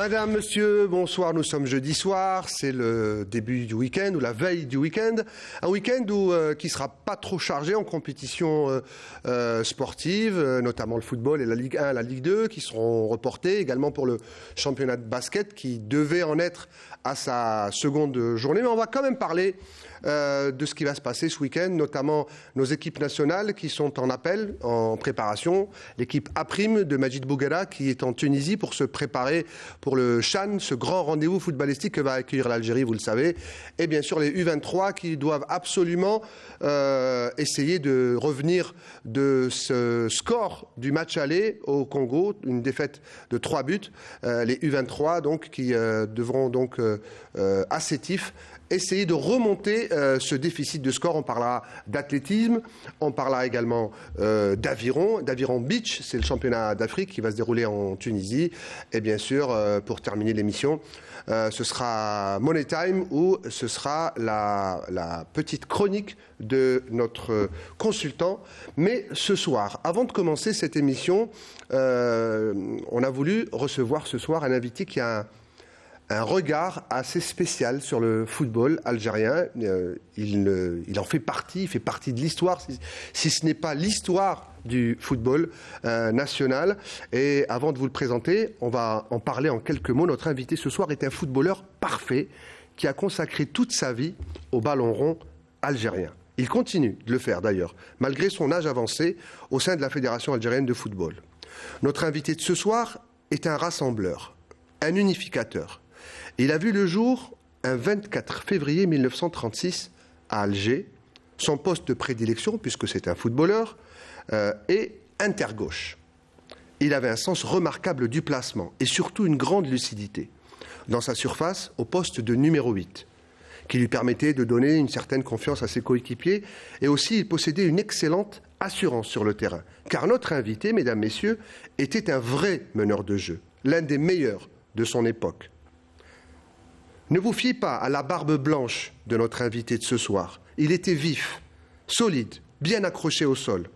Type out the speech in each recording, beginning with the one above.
Madame, monsieur, bonsoir, nous sommes jeudi soir, c'est le début du week-end ou la veille du week-end. Un week-end qui ne sera pas trop chargé en compétition sportive, notamment le football et la Ligue 1, la Ligue 2, qui seront reportés, également pour le championnat de basket qui devait en être à sa seconde journée. Mais on va quand même parler de ce qui va se passer ce week-end, notamment nos équipes nationales qui sont en appel, en préparation. L'équipe A' de Majid Bouguera qui est en Tunisie pour se préparer pour le CHAN, ce grand rendez-vous footballistique que va accueillir l'Algérie, vous le savez. Et bien sûr les U23 qui doivent absolument essayer de revenir de ce score du match aller au Congo, une défaite de 3 buts. Les U23 donc, qui devront donc à Sétif essayer de remonter ce déficit de score. On parlera d'athlétisme, on parlera également d'aviron beach, c'est le championnat d'Afrique qui va se dérouler en Tunisie. Et bien sûr, pour terminer l'émission, ce sera Money Time ou ce sera la petite chronique de notre consultant. Mais ce soir, avant de commencer cette émission, on a voulu recevoir ce soir un invité qui a un regard assez spécial sur le football algérien. Il en fait partie, il fait partie de l'histoire, si ce n'est pas l'histoire du football national. Et avant de vous le présenter, on va en parler en quelques mots. Notre invité ce soir est un footballeur parfait qui a consacré toute sa vie au ballon rond algérien. Il continue de le faire d'ailleurs, malgré son âge avancé au sein de la Fédération algérienne de football. Notre invité de ce soir est un rassembleur, un unificateur. Il a vu le jour un 24 février 1936 à Alger. Son poste de prédilection, puisque c'est un footballeur, est intergauche. Il avait un sens remarquable du placement et surtout une grande lucidité dans sa surface au poste de numéro 8, qui lui permettait de donner une certaine confiance à ses coéquipiers. Et aussi, il possédait une excellente assurance sur le terrain. Car notre invité, mesdames, messieurs, était un vrai meneur de jeu, l'un des meilleurs de son époque. Ne vous fiez pas à la barbe blanche de notre invité de ce soir. Il était vif, solide, bien accroché au sol.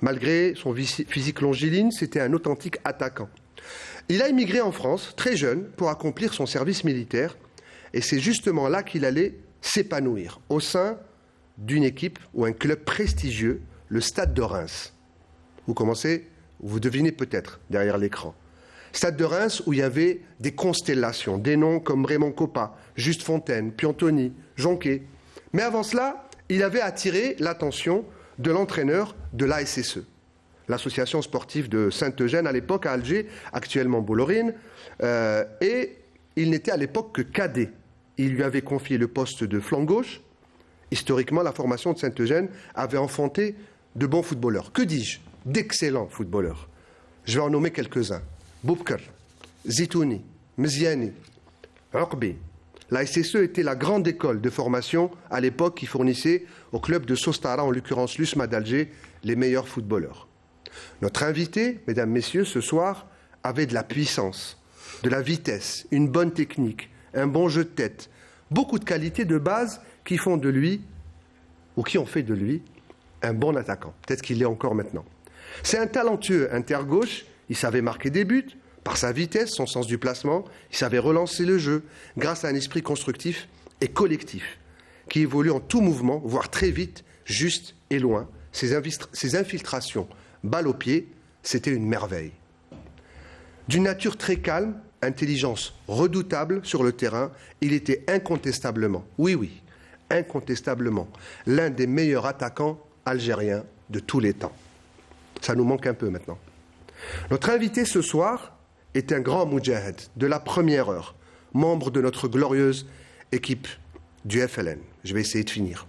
Malgré son physique longiligne, c'était un authentique attaquant. Il a émigré en France, très jeune, pour accomplir son service militaire. Et c'est justement là qu'il allait s'épanouir, au sein d'une équipe ou un club prestigieux, le Stade de Reims. Vous devinez peut-être derrière l'écran. Stade de Reims où il y avait des constellations, des noms comme Raymond Coppa, Juste Fontaine, Piantoni, Jonquet. Mais avant cela, il avait attiré l'attention de l'entraîneur de l'ASSE, l'association sportive de Saint-Eugène à l'époque à Alger, actuellement Bollorine, et il n'était à l'époque que cadet. Il lui avait confié le poste de flanc gauche. Historiquement, la formation de Saint-Eugène avait enfanté de bons footballeurs. Que dis-je? D'excellents footballeurs. Je vais en nommer quelques-uns. Boubkar, Zitouni, Mziani, Rokbi. La SSE était la grande école de formation à l'époque qui fournissait au club de Sostara, en l'occurrence l'USMA d'Alger, les meilleurs footballeurs. Notre invité, mesdames, messieurs, ce soir, avait de la puissance, de la vitesse, une bonne technique, un bon jeu de tête, beaucoup de qualités de base qui font de lui, ou qui ont fait de lui, un bon attaquant. Peut-être qu'il l'est encore maintenant. C'est un talentueux intergauche. Il savait marquer des buts, par sa vitesse, son sens du placement. Il savait relancer le jeu, grâce à un esprit constructif et collectif, qui évolue en tout mouvement, voire très vite, juste et loin. Ses infiltrations, balle au pied, c'était une merveille. D'une nature très calme, intelligence redoutable sur le terrain, il était incontestablement, oui, incontestablement, l'un des meilleurs attaquants algériens de tous les temps. Ça nous manque un peu maintenant. Notre invité ce soir est un grand moudjahid de la première heure, membre de notre glorieuse équipe du FLN. Je vais essayer de finir.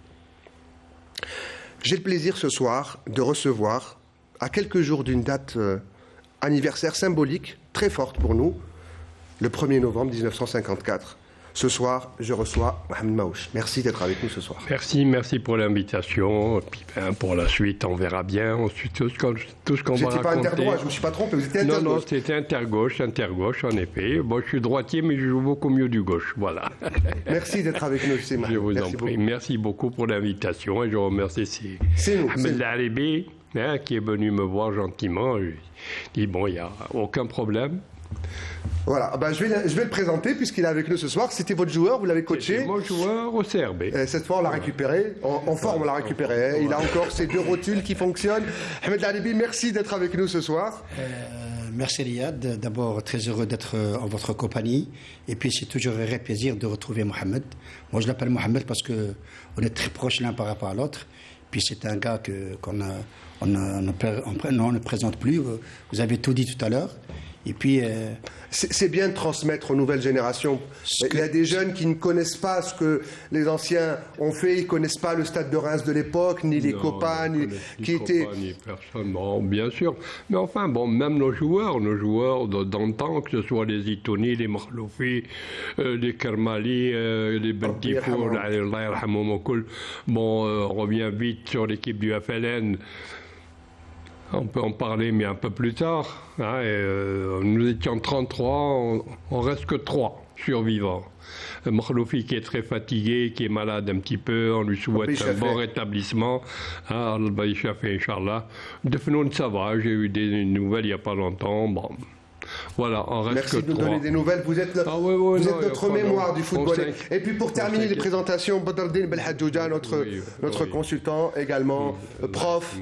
J'ai le plaisir ce soir de recevoir, à quelques jours d'une date anniversaire symbolique, très forte pour nous, le 1er novembre 1954. Ce soir, je reçois Mohamed Maouche. Merci d'être avec nous ce soir. Merci pour l'invitation. Puis, pour la suite, on verra bien. Ensuite, tout ce qu'on va raconter. Vous n'étiez pas interdroit, je ne me suis pas trompé, vous étiez intergauche. Non, c'était intergauche, en effet. Bon, je suis droitier, mais je joue beaucoup mieux du gauche, voilà. Merci d'être avec nous, c'est Mohamed. Je vous en prie. Merci beaucoup pour l'invitation et je remercie Ahmed Laribi, qui est venu me voir gentiment. Je dis, bon, il n'y a aucun problème. Voilà, je vais le présenter puisqu'il est avec nous ce soir. C'était votre joueur, vous l'avez coaché. C'est mon joueur au CRB. Cette fois, on l'a récupéré. En forme, on l'a récupéré. Il a encore ses 2 rotules qui fonctionnent. Ahmed Lalibi, merci d'être avec nous ce soir. Merci Riyad. D'abord, très heureux d'être en votre compagnie. Et puis, c'est toujours un vrai plaisir de retrouver Mohamed. Moi, je l'appelle Mohamed parce qu'on est très proches l'un par rapport à l'autre. Puis, c'est un gars qu'on ne présente plus. Vous avez tout dit tout à l'heure. Et puis, c'est bien de transmettre aux nouvelles générations. Il y a des jeunes qui ne connaissent pas ce que les anciens ont fait. Ils ne connaissent pas le stade de Reims de l'époque, ni les copains, ni personne. Bon, bien sûr. Mais enfin, bon, même nos joueurs d'antan, que ce soit les Itoni, les Makhloufi, les Kermali, les Bentifou, on revient vite sur l'équipe du FLN. On peut en parler, mais un peu plus tard. Hein, nous étions 33, on reste que 3 survivants. Makhloufi qui est très fatigué, qui est malade un petit peu, on lui souhaite un bon rétablissement. Inch'Allah. De Fenoun, ça va, j'ai eu des nouvelles il n'y a pas longtemps. Bon. Voilà, on reste Merci que de nous 3. donner des nouvelles. Vous êtes, notre mémoire du football. Et puis pour terminer les présentations, Badardine Belhadjouja, notre consultant également, prof,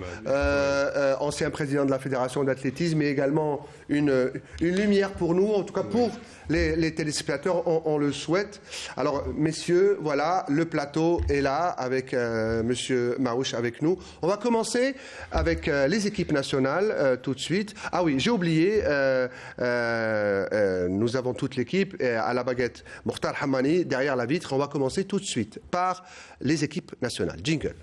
ancien président de la Fédération d'athlétisme, et également une lumière pour nous, en tout cas pour les téléspectateurs, on le souhaite. Alors, messieurs, voilà, le plateau est là avec monsieur Marouche avec nous. On va commencer avec les équipes nationales tout de suite. Ah oui, j'ai oublié, nous avons toute l'équipe à la baguette. Mokhtar Hammani, derrière la vitre. On va commencer tout de suite par les équipes nationales. Jingle.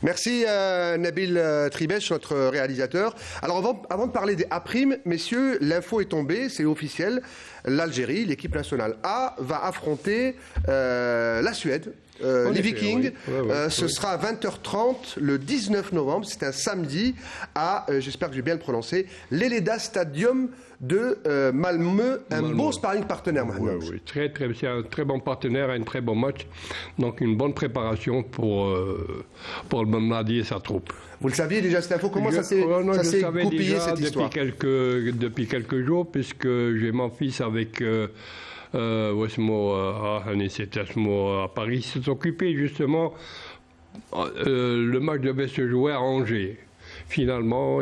Merci Nabil Tribesh, notre réalisateur. Alors avant de parler des A', messieurs, l'info est tombée, c'est officiel. L'Algérie, l'équipe nationale A, va affronter la Suède. Les Vikings, ce sera à 20h30 le 19 novembre, c'est un samedi à, j'espère que j'ai bien le prononcé, l'Eleda Stadium de Malmö, beau sparring partenaire. Oui, c'est un très bon partenaire, un très bon match, donc une bonne préparation pour le Mamadi et sa troupe. Vous le saviez déjà cette info, comment ça s'est goupillé cette histoire? Depuis quelques jours, puisque j'ai mon fils avec... à Paris, ils se sont occupés justement. Le match devait se jouer à Angers. Finalement,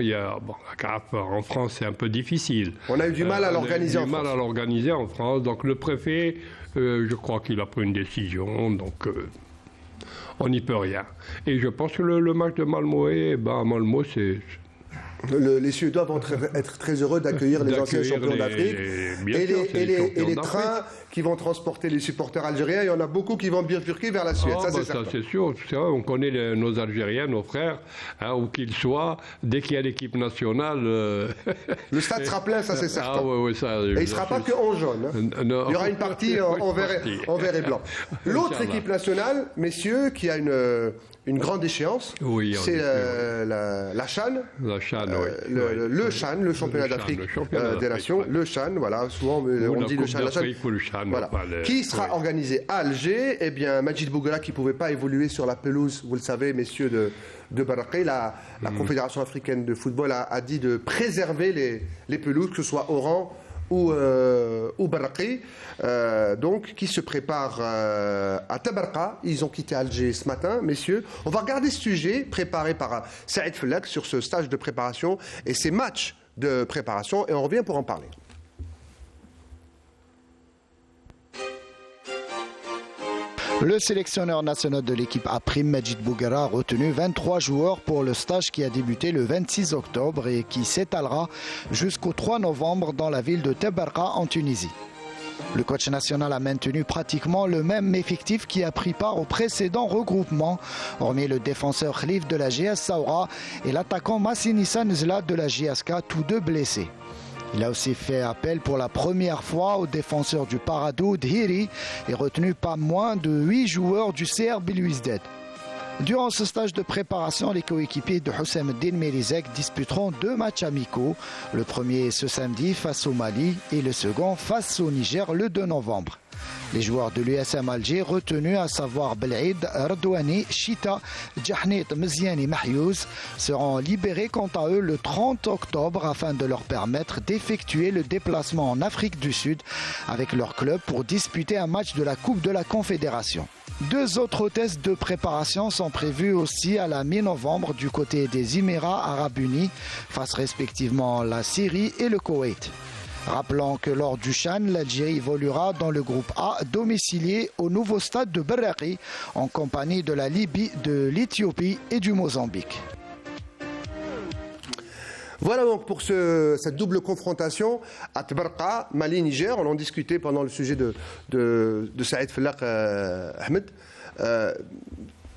en France, c'est un peu difficile. On a eu du mal à l'organiser en France. Donc le préfet, je crois qu'il a pris une décision. Donc on n'y peut rien. Et je pense que le match de Malmö, Malmö, c'est... Les Suédois vont être très heureux d'accueillir les anciens champions d'Afrique et les trains qui vont transporter les supporters algériens. Il y en a beaucoup qui vont bifurquer vers la Suède. Ça, c'est sûr. C'est vrai, on connaît nos Algériens, nos frères, où qu'ils soient. Dès qu'il y a l'équipe nationale... Le stade sera plein, ça c'est certain. Ça, et il ne sera pas que en jaune. Hein. Non. Il y aura une partie en vert et blanc. L'autre équipe nationale, messieurs, qui a une grande échec, c'est la CHAN. La CHAN, le CHAN, le championnat d'Afrique des Nations. Le CHAN, voilà, souvent on dit le CHAN. Voilà. Qui sera organisé à Alger? Eh bien, Majid Bouguera, qui ne pouvait pas évoluer sur la pelouse, vous le savez, messieurs de Barraqué, la Confédération africaine de football a dit de préserver les pelouses, que ce soit Oran ou Barraqué, donc qui se prépare à Tabarka. Ils ont quitté Alger ce matin, messieurs. On va regarder ce sujet préparé par Saïd Fellak sur ce stage de préparation et ces matchs de préparation, et on revient pour en parler. Le sélectionneur national de l'équipe A', Majid Bouguera, a retenu 23 joueurs pour le stage qui a débuté le 26 octobre et qui s'étalera jusqu'au 3 novembre dans la ville de Tabarka en Tunisie. Le coach national a maintenu pratiquement le même effectif qui a pris part au précédent regroupement, hormis le défenseur Khalif de la GS Saoura et l'attaquant Massinissa Nzla de la GSK, tous deux blessés. Il a aussi fait appel pour la première fois au défenseur du Paradou, Dhiri, et retenu pas moins de 8 joueurs du CR Belouizdad. Durant ce stage de préparation, les coéquipiers de Houssam Eddine Mérizek disputeront 2 matchs amicaux. Le premier ce samedi face au Mali et le second face au Niger le 2 novembre. Les joueurs de l'USM Alger retenus, à savoir Belhaïd, Radouani, Chita, Djahnit, Mziani, Mahyouz, seront libérés quant à eux le 30 octobre afin de leur permettre d'effectuer le déplacement en Afrique du Sud avec leur club pour disputer un match de la Coupe de la Confédération. 2 autres tests de préparation sont prévus aussi à la mi-novembre du côté des Émirats Arabes Unis, face respectivement la Syrie et le Koweït. Rappelons que lors du CHAN, l'Algérie évoluera dans le groupe A, domicilié au nouveau stade de Berraqi, en compagnie de la Libye, de l'Éthiopie et du Mozambique. Voilà donc pour cette double confrontation à Tbarqa, Mali-Niger. On en discutait pendant le sujet de Saïd Fellaq Ahmed.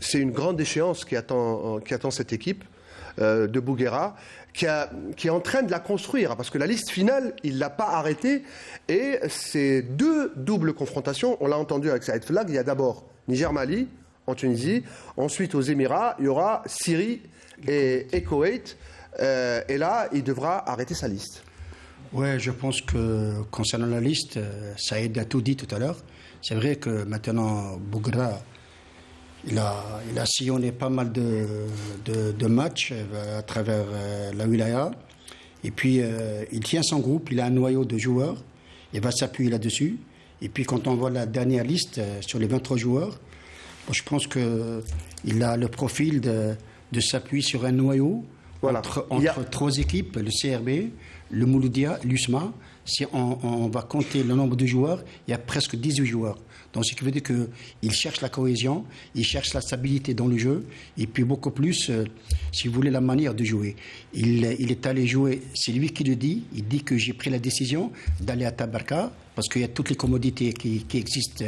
C'est une grande échéance qui attend cette équipe de Bouguera, qui est en train de la construire, parce que la liste finale, il ne l'a pas arrêtée. Et ces 2 doubles confrontations, on l'a entendu avec Saïd Fellaq, il y a d'abord Niger-Mali en Tunisie, ensuite aux Émirats, il y aura Syrie et Koweït. Et là, il devra arrêter sa liste. Oui, je pense que concernant la liste, Saïd a tout dit tout à l'heure. C'est vrai que maintenant, Bouguera, il a sillonné pas mal de matchs à travers la wilaya. Et puis, il tient son groupe, il a un noyau de joueurs. Il va s'appuyer là-dessus. Et puis, quand on voit la dernière liste sur les 23 joueurs, je pense qu'il a le profil de s'appuyer sur un noyau. Voilà. Entre 3 équipes, le CRB, le Mouloudia, l'USMA. Si on va compter le nombre de joueurs, il y a presque 18 joueurs. Donc, ce qui veut dire qu'il cherche la cohésion, il cherche la stabilité dans le jeu, et puis beaucoup plus, si vous voulez, la manière de jouer. Il est allé jouer, c'est lui qui le dit, il dit que j'ai pris la décision d'aller à Tabarka, parce qu'il y a toutes les commodités qui existent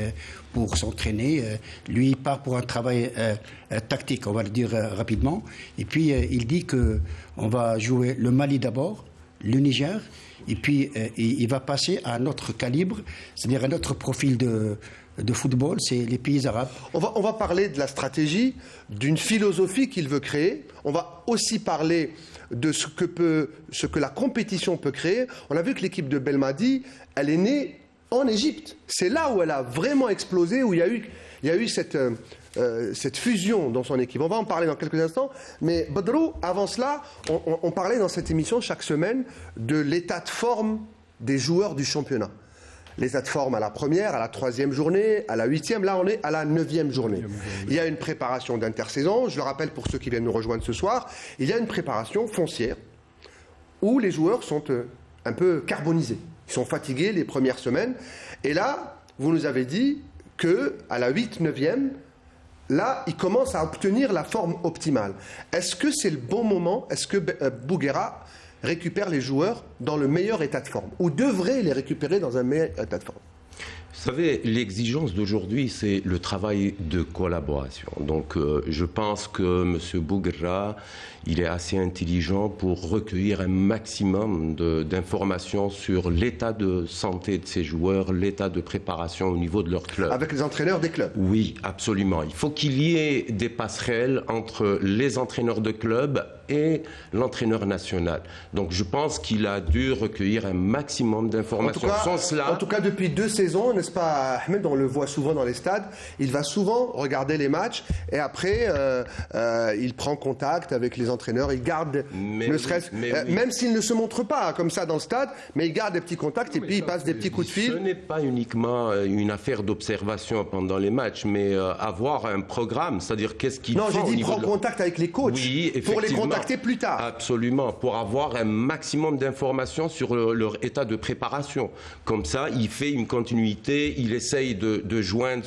pour s'entraîner. Lui, il part pour un travail tactique, on va le dire rapidement. Et puis, il dit qu'on va jouer le Mali d'abord, le Niger, et puis il va passer à un autre calibre, c'est-à-dire un autre profil de football, c'est les pays arabes. On va parler de la stratégie, d'une philosophie qu'il veut créer. On va aussi parler de ce que la compétition peut créer. On a vu que l'équipe de Belmadi, elle est née en Égypte. C'est là où elle a vraiment explosé, où il y a eu cette fusion dans son équipe. On va en parler dans quelques instants. Mais Badrou, avant cela, on parlait dans cette émission chaque semaine de l'état de forme des joueurs du championnat. L'état de forme à la première, à la 3e journée, à la 8e, là on est à la 9e journée. Il y a une préparation d'intersaison, je le rappelle pour ceux qui viennent nous rejoindre ce soir, il y a une préparation foncière où les joueurs sont un peu carbonisés. Ils sont fatigués les premières semaines. Et là, vous nous avez dit qu'à la 8e, 9e, là, ils commencent à obtenir la forme optimale. Est-ce que c'est le bon moment? Est-ce que Bouguera récupère les joueurs dans le meilleur état de forme, ou devrait les récupérer dans un meilleur état de forme? Vous savez, l'exigence d'aujourd'hui, c'est le travail de collaboration. Donc, je pense que M. Bouguera, il est assez intelligent pour recueillir un maximum d'informations sur l'état de santé de ses joueurs, l'état de préparation au niveau de leur club. Avec les entraîneurs des clubs? Oui, absolument. Il faut qu'il y ait des passerelles entre les entraîneurs de club et l'entraîneur national. Donc je pense qu'il a dû recueillir un maximum d'informations. En tout cas, depuis 2 saisons, n'est-ce pas, Ahmed, on le voit souvent dans les stades, il va souvent regarder les matchs et après il prend contact avec les entraîneurs, il garde, même s'il ne se montre pas comme ça dans le stade, mais il garde des petits contacts et puis il passe des petits coups de fil. Ce n'est pas uniquement une affaire d'observation pendant les matchs, mais avoir un programme, c'est-à-dire qu'est-ce qu'ils font. Non, j'ai dit prendre contact avec les coachs, pour les contacter plus tard. Absolument, pour avoir un maximum d'informations sur leur état de préparation. Comme ça, il fait une continuité, il essaye de joindre,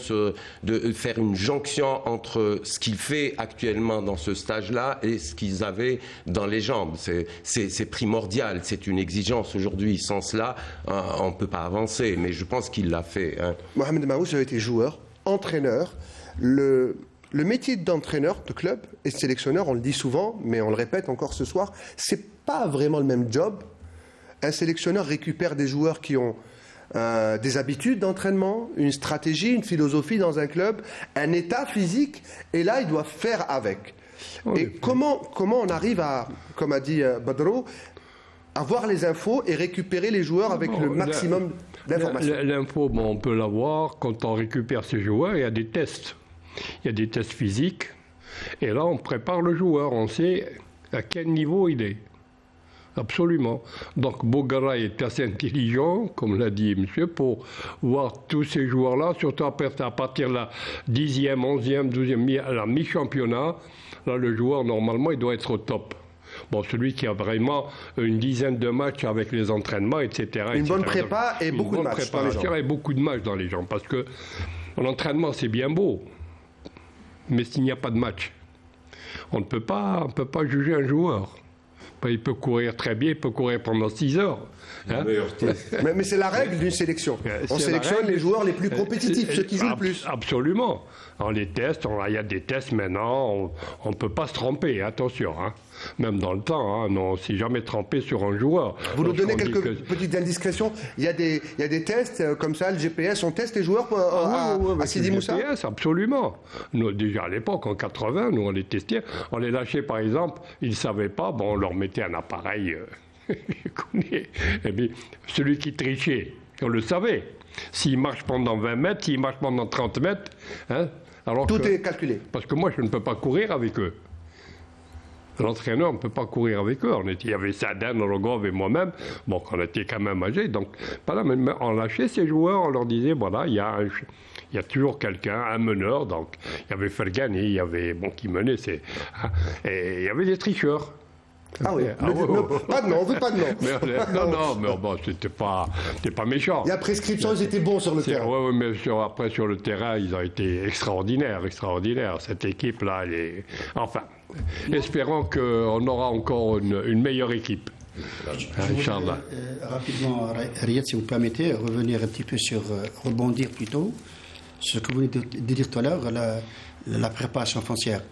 de faire une jonction entre ce qu'il fait actuellement dans ce stage-là et ce qu'ils avaient dans les jambes. C'est primordial, c'est une exigence aujourd'hui. Sans cela, on ne peut pas avancer, mais je pense qu'il l'a fait. Mohamed Mahous a été joueur, entraîneur. Le métier d'entraîneur de club et de sélectionneur, on le dit souvent, mais on le répète encore ce soir, c'est pas vraiment le même job. Un sélectionneur récupère des joueurs qui ont des habitudes d'entraînement, une stratégie, une philosophie dans un club, un état physique, et là, il doit faire avec. Oui, et comment on arrive à, comme a dit Badrou, avoir les infos et récupérer les joueurs avec le maximum d'informations. L'info, on peut l'avoir quand on récupère ces joueurs, il y a des tests. Il y a des tests physiques. Et là, on prépare le joueur. On sait à quel niveau il est. Absolument. Donc, Bogara est assez intelligent, comme l'a dit monsieur, pour voir tous ces joueurs-là, surtout à partir de la 10e, 11e, 12e, à la mi-championnat. Là, le joueur, normalement, il doit être au top. Bon, celui qui a vraiment une dizaine de matchs avec les entraînements, etc. Une bonne prépa et beaucoup de matchs dans les gens. Et beaucoup de matchs dans les gens. Parce que l'entraînement, c'est bien beau. Mais s'il n'y a pas de match, on ne peut pas juger un joueur. Il peut courir très bien, il peut courir pendant 6 heures. Hein. Mais c'est la règle d'une sélection. On sélectionne les joueurs les plus compétitifs, ceux qui jouent le plus. Absolument. On les teste, il y a des tests maintenant, on ne peut pas se tromper, attention. Hein. Même dans le temps, hein, on ne s'est jamais trompé sur un joueur. Vous nous donnez quelques petites indiscrétions. Il y a des tests comme ça, le GPS, on teste les joueurs à Sidi Moussa. Le GPS, absolument. Nous, déjà à l'époque, en 80, nous on les testait. On les lâchait par exemple, ils ne savaient pas, on leur mettait un appareil. Et bien, celui qui trichait, on le savait. S'il marche pendant 20 mètres, s'il marche pendant 30 mètres, hein, alors tout est calculé. Parce que moi, je ne peux pas courir avec eux. L'entraîneur ne peut pas courir avec eux. Il y avait Sadan, Rogov et moi-même, on était quand même âgés. Donc, on lâchait ces joueurs, on leur disait, voilà, il y a toujours quelqu'un, un meneur. Donc, il y avait Fergani, il y avait, qui menait, et il y avait des tricheurs. Ah oui, pas de nom, on veut pas de nom. Mais c'était pas méchant. Il y a prescription, ils étaient bons sur le terrain. Oui, mais après sur le terrain, ils ont été extraordinaires. Cette équipe-là, elle est... Enfin, espérons qu'on aura encore une meilleure équipe. Inch'Allah. Rapidement, Riyad, si vous permettez, revenir un petit peu rebondir plutôt, ce que vous venez de dire tout à l'heure, la préparation foncière.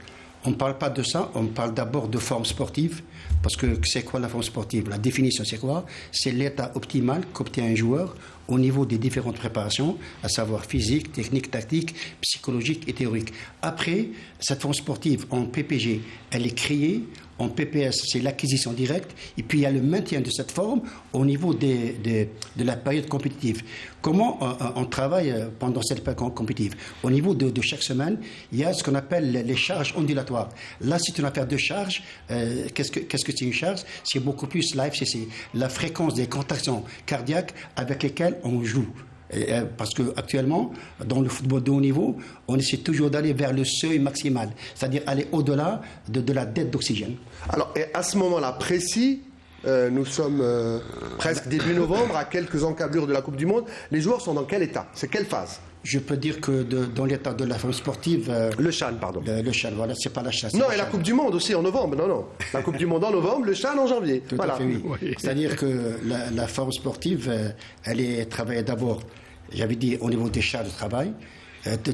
On ne parle pas de ça, on parle d'abord de forme sportive, parce que c'est quoi la forme sportive? La définition, c'est quoi? C'est l'état optimal qu'obtient un joueur au niveau des différentes préparations, à savoir physique, technique, tactique, psychologique et théorique. Après, cette forme sportive en PPG, elle est créée. En PPS, c'est l'acquisition directe. Et puis, il y a le maintien de cette forme au niveau de la période compétitive. Comment on travaille pendant cette période compétitive? Au niveau de chaque semaine, il y a ce qu'on appelle les charges ondulatoires. Là, c'est une affaire de charge. Qu'est-ce que c'est une charge? C'est beaucoup plus live. C'est la fréquence des contractions cardiaques avec lesquelles on joue. Parce qu'actuellement, dans le football de haut niveau, on essaie toujours d'aller vers le seuil maximal, c'est-à-dire aller au-delà de la dette d'oxygène. Alors, et à ce moment-là précis, nous sommes presque début novembre, à quelques encablures de la Coupe du Monde. Les joueurs sont dans quel état? C'est quelle phase? Je peux dire que dans l'état de la forme sportive... le CHAN, pardon. Le CHAN, voilà, c'est pas la chasse. Non, et la Coupe du Monde aussi en novembre, non. La Coupe du Monde en novembre, le CHAN en janvier. Tout à fait, oui. C'est-à-dire que la forme sportive, elle est travaillée d'abord, j'avais dit, au niveau des charges de travail.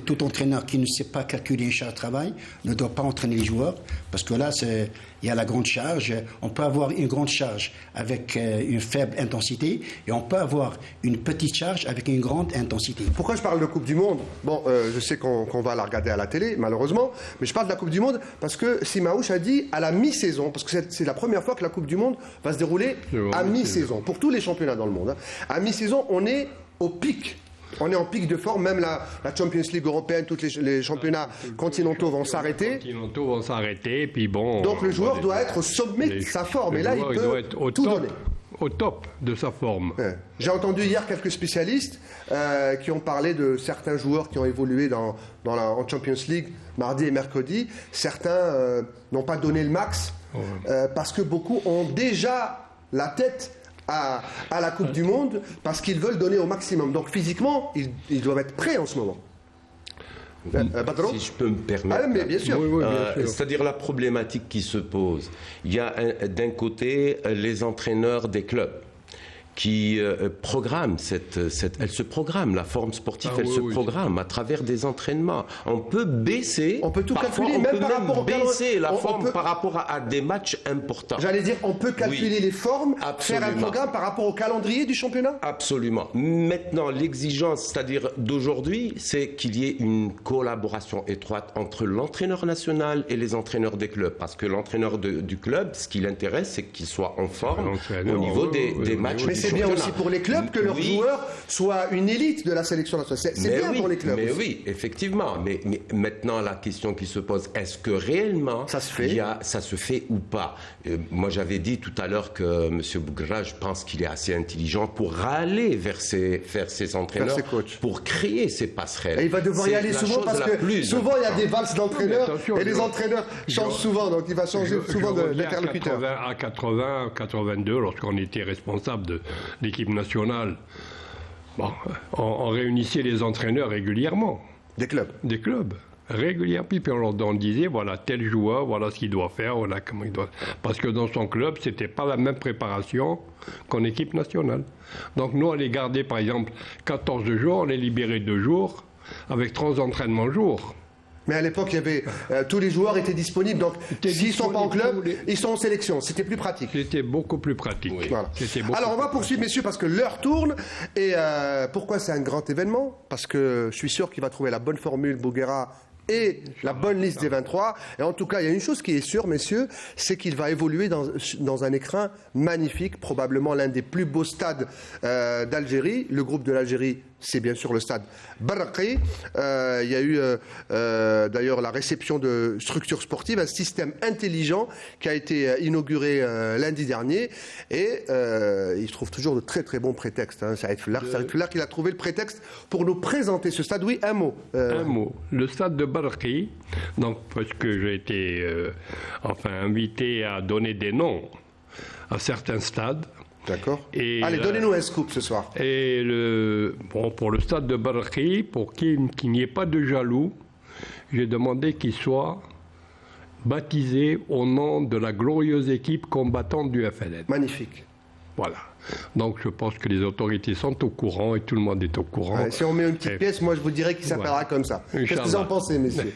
Tout entraîneur qui ne sait pas calculer une charge de travail ne doit pas entraîner les joueurs, parce que là, il y a la grande charge. On peut avoir une grande charge avec une faible intensité, et on peut avoir une petite charge avec une grande intensité. Pourquoi je parle de Coupe du Monde? Je sais qu'on va la regarder à la télé, malheureusement, mais je parle de la Coupe du Monde parce que Simaouche a dit à la mi-saison, parce que c'est la première fois que la Coupe du Monde va se dérouler à mi-saison, pour tous les championnats dans le monde. À mi-saison, on est au pic. On est en pic de forme, même la Champions League européenne, tous les championnats continentaux vont s'arrêter. Puis bon. Donc le joueur doit être au sommet de sa forme, et là il peut être tout donner. Au top de sa forme. J'ai entendu hier quelques spécialistes qui ont parlé de certains joueurs qui ont évolué en Champions League mardi et mercredi. Certains n'ont pas donné le max parce que beaucoup ont déjà la tête à la Coupe du Monde parce qu'ils veulent donner au maximum. Donc physiquement, ils doivent être prêts en ce moment. Si je peux me permettre. Mais bien sûr. Oui, bien sûr. C'est-à-dire la problématique qui se pose. Il y a d'un côté les entraîneurs des clubs qui programme elle se programme, la forme sportive, se programme à travers des entraînements. On peut baisser, on peut tout calculer, même par rapport au baisser la forme par rapport à des matchs importants. J'allais dire, on peut calculer les formes, faire un programme par rapport au calendrier du championnat. Absolument. Maintenant, l'exigence, c'est-à-dire d'aujourd'hui, c'est qu'il y ait une collaboration étroite entre l'entraîneur national et les entraîneurs des clubs. Parce que l'entraîneur du club, ce qui l'intéresse, c'est qu'il soit en forme au niveau des matchs. Mais c'est bien aussi pour les clubs que leurs joueurs soient une élite de la sélection nationale. C'est bien pour les clubs. Mais aussi. oui, effectivement. Mais maintenant, la question qui se pose, est-ce que réellement ça se fait ou pas? Moi, j'avais dit tout à l'heure que M. Bouguera, je pense qu'il est assez intelligent pour aller vers ses entraîneurs, pour créer ces passerelles. Et il va devoir y aller souvent parce que souvent il y a des valses d'entraîneurs et les entraîneurs changent souvent, donc il va changer souvent d'interlocuteur. À 80, 82, lorsqu'on était responsable de l'équipe nationale, bon, on réunissait les entraîneurs régulièrement. Des clubs Régulièrement, puis on leur disait, voilà, tel joueur, voilà ce qu'il doit faire, voilà comment il doit... Parce que dans son club, c'était pas la même préparation qu'en équipe nationale. Donc nous, on les gardait, par exemple, 14 jours, on les libérait 2 jours, avec 3 entraînements jour. Mais à l'époque, il y avait tous les joueurs étaient disponibles. Donc, s'ils ne sont pas en club, ils sont en sélection. C'était plus pratique. C'était beaucoup plus pratique. Oui. Voilà. Alors, on va poursuivre, messieurs, parce que l'heure tourne. Et pourquoi c'est un grand événement? Parce que je suis sûr qu'il va trouver la bonne formule, Bouguera, et la bonne liste des 23. Et en tout cas, il y a une chose qui est sûre, messieurs, c'est qu'il va évoluer dans un écrin magnifique, probablement l'un des plus beaux stades d'Algérie. Le groupe de l'Algérie, c'est bien sûr le stade Barraqi. Il y a eu d'ailleurs la réception de structures sportives, un système intelligent qui a été inauguré lundi dernier. Et il trouve toujours de très très bons prétextes. Hein. Saïd Fullar qu'il a trouvé le prétexte pour nous présenter ce stade. Oui, un mot. Un mot. Le stade de Barraqi, donc parce que j'ai été invité à donner des noms à certains stades. D'accord. Allez, donnez-nous un scoop ce soir. Et pour le stade de Barraqi, pour qu'il n'y ait pas de jaloux, j'ai demandé qu'il soit baptisé au nom de la glorieuse équipe combattante du FLN. Magnifique. Voilà. Donc je pense que les autorités sont au courant et tout le monde est au courant. Ouais, si on met une petite pièce, moi je vous dirais qu'il s'appellera comme ça. Qu'est-ce que vous en pensez, messieurs?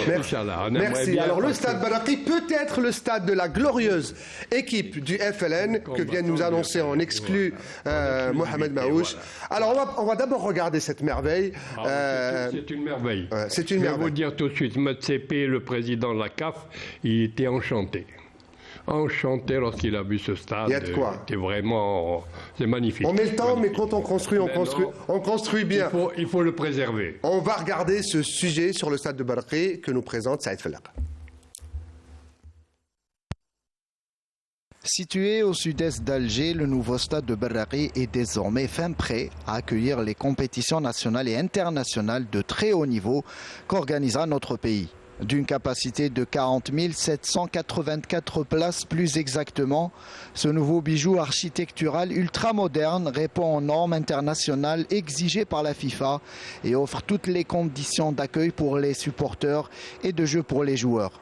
Merci. Merci. Alors le stade Barraqi peut être le stade de la glorieuse équipe du FLN que vient de nous annoncer en exclu Mohamed Maouche. Alors on va d'abord regarder cette merveille. C'est une merveille. C'est une merveille. Je vais vous dire tout de suite, Motsepe, le président de la CAF, il était enchanté. Enchanté lorsqu'il a vu ce stade. Il y a de quoi. C'était vraiment... C'est magnifique. On met le temps, mais quand on construit, on construit bien. Il faut le préserver. On va regarder ce sujet sur le stade de Barraqi que nous présente Saïd Fullar. Situé au sud-est d'Alger, le nouveau stade de Barraqi est désormais fin prêt à accueillir les compétitions nationales et internationales de très haut niveau qu'organisera notre pays. D'une capacité de 40 784 places plus exactement, ce nouveau bijou architectural ultramoderne répond aux normes internationales exigées par la FIFA et offre toutes les conditions d'accueil pour les supporters et de jeu pour les joueurs.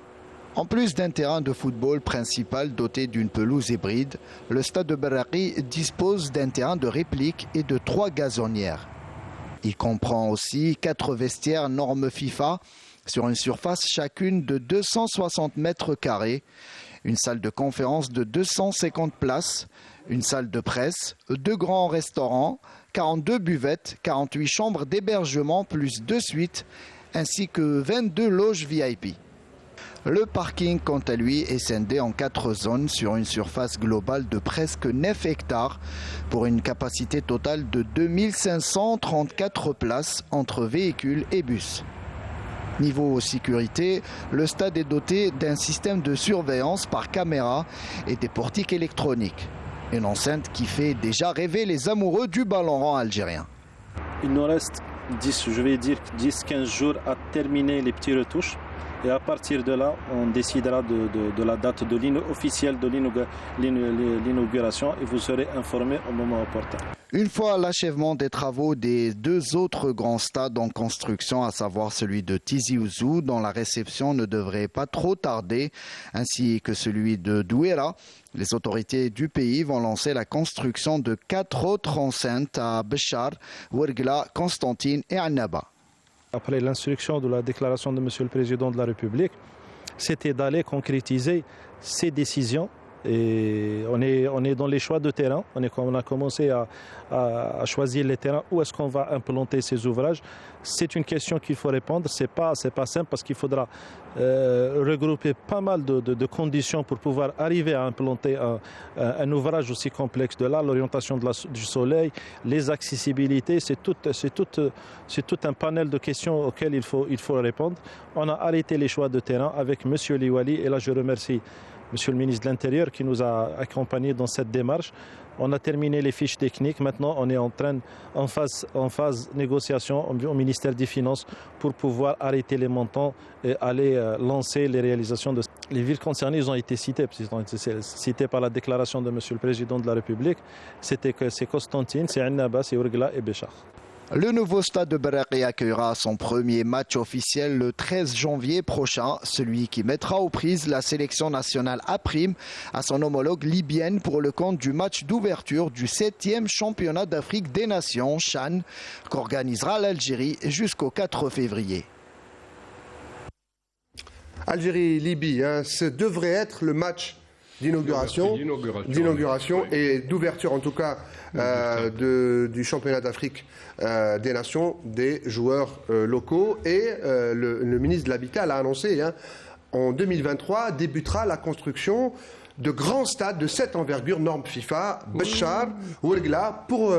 En plus d'un terrain de football principal doté d'une pelouse hybride, le stade de Barraqi dispose d'un terrain de réplique et de 3 gazonnières. Il comprend aussi 4 vestiaires normes FIFA sur une surface chacune de 260 mètres carrés, une salle de conférence de 250 places, une salle de presse, 2 grands restaurants, 42 buvettes, 48 chambres d'hébergement plus 2 suites, ainsi que 22 loges VIP. Le parking, quant à lui, est scindé en 4 zones sur une surface globale de presque 9 hectares pour une capacité totale de 2534 places entre véhicules et bus. Niveau sécurité, le stade est doté d'un système de surveillance par caméra et des portiques électroniques. Une enceinte qui fait déjà rêver les amoureux du ballon rond algérien. Il nous reste 10-15 jours à terminer les petits retouches. Et à partir de là, on décidera de la date officielle de l'inauguration et vous serez informés au moment opportun. Une fois l'achèvement des travaux des 2 autres grands stades en construction, à savoir celui de Tizi Ouzou, dont la réception ne devrait pas trop tarder, ainsi que celui de Douera, les autorités du pays vont lancer la construction de 4 autres enceintes à Béchar, Ouergla, Constantine et Annaba. Après l'instruction de la déclaration de M. le Président de la République, c'était d'aller concrétiser ces décisions Et on est dans les choix de terrain. On a commencé à choisir les terrains où est-ce qu'on va implanter ces ouvrages. C'est une question qu'il faut répondre. C'est pas simple parce qu'il faudra regrouper pas mal de conditions pour pouvoir arriver à implanter un ouvrage aussi complexe de là. L'orientation du soleil, les accessibilités, c'est tout un panel de questions auxquelles il faut répondre. On a arrêté les choix de terrain avec M. Liwali et là je remercie Monsieur le ministre de l'Intérieur qui nous a accompagnés dans cette démarche. On a terminé les fiches techniques. Maintenant, on est en phase négociation au ministère des Finances pour pouvoir arrêter les montants et aller lancer les réalisations. Les villes concernées, ils ont été citées, parce qu'ils ont été cités par la déclaration de Monsieur le Président de la République. C'est Constantine, c'est Annaba, c'est Ouargla et Béchar. Le nouveau stade de Berraqi accueillera son premier match officiel le 13 janvier prochain, celui qui mettra aux prises la sélection nationale A-Prime à son homologue libyenne pour le compte du match d'ouverture du 7e championnat d'Afrique des Nations, CHAN, qu'organisera l'Algérie jusqu'au 4 février. Algérie-Libye, ce devrait être le match d'inauguration et d'ouverture en tout cas du championnat d'Afrique des Nations des joueurs locaux. Et le ministre de l'Habitat l'a annoncé, en 2023 débutera la construction de grands stades de cette envergure, norme FIFA, Béchar, Ouargla pour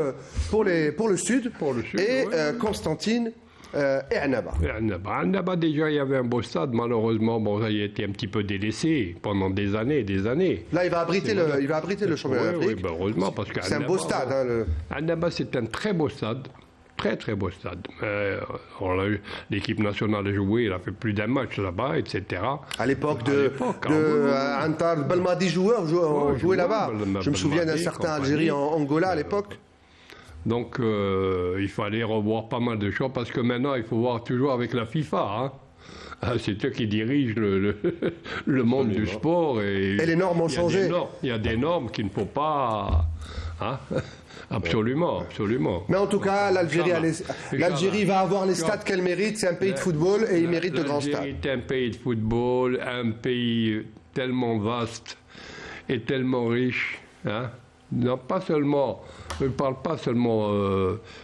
le sud, et Constantine et Annaba. Annaba, déjà, il y avait un beau stade. Malheureusement, ça a été un petit peu délaissé pendant des années. Là, il va abriter le championnat d'Afrique. Oui, heureusement, parce que c'est un beau stade. Annaba, c'est un très beau stade. Très, très beau stade. L'équipe nationale a joué, il a fait plus d'un match là-bas, etc. À l'époque Antar Belmadi jouait là-bas. Je me souviens d'un certain Algérie en Angola à l'époque. Donc, il fallait revoir pas mal de choses parce que maintenant, il faut voir toujours avec la FIFA. C'est eux qui dirigent le monde du sport. Et les normes ont changé. Il y a des normes qu'il ne faut pas... Absolument. Mais en tout cas, l'Algérie va avoir les stades qu'elle mérite. C'est un pays de football et il mérite de grands stades. L'Algérie est un pays de football, un pays tellement vaste et tellement riche. Non, pas seulement, je ne parle pas seulement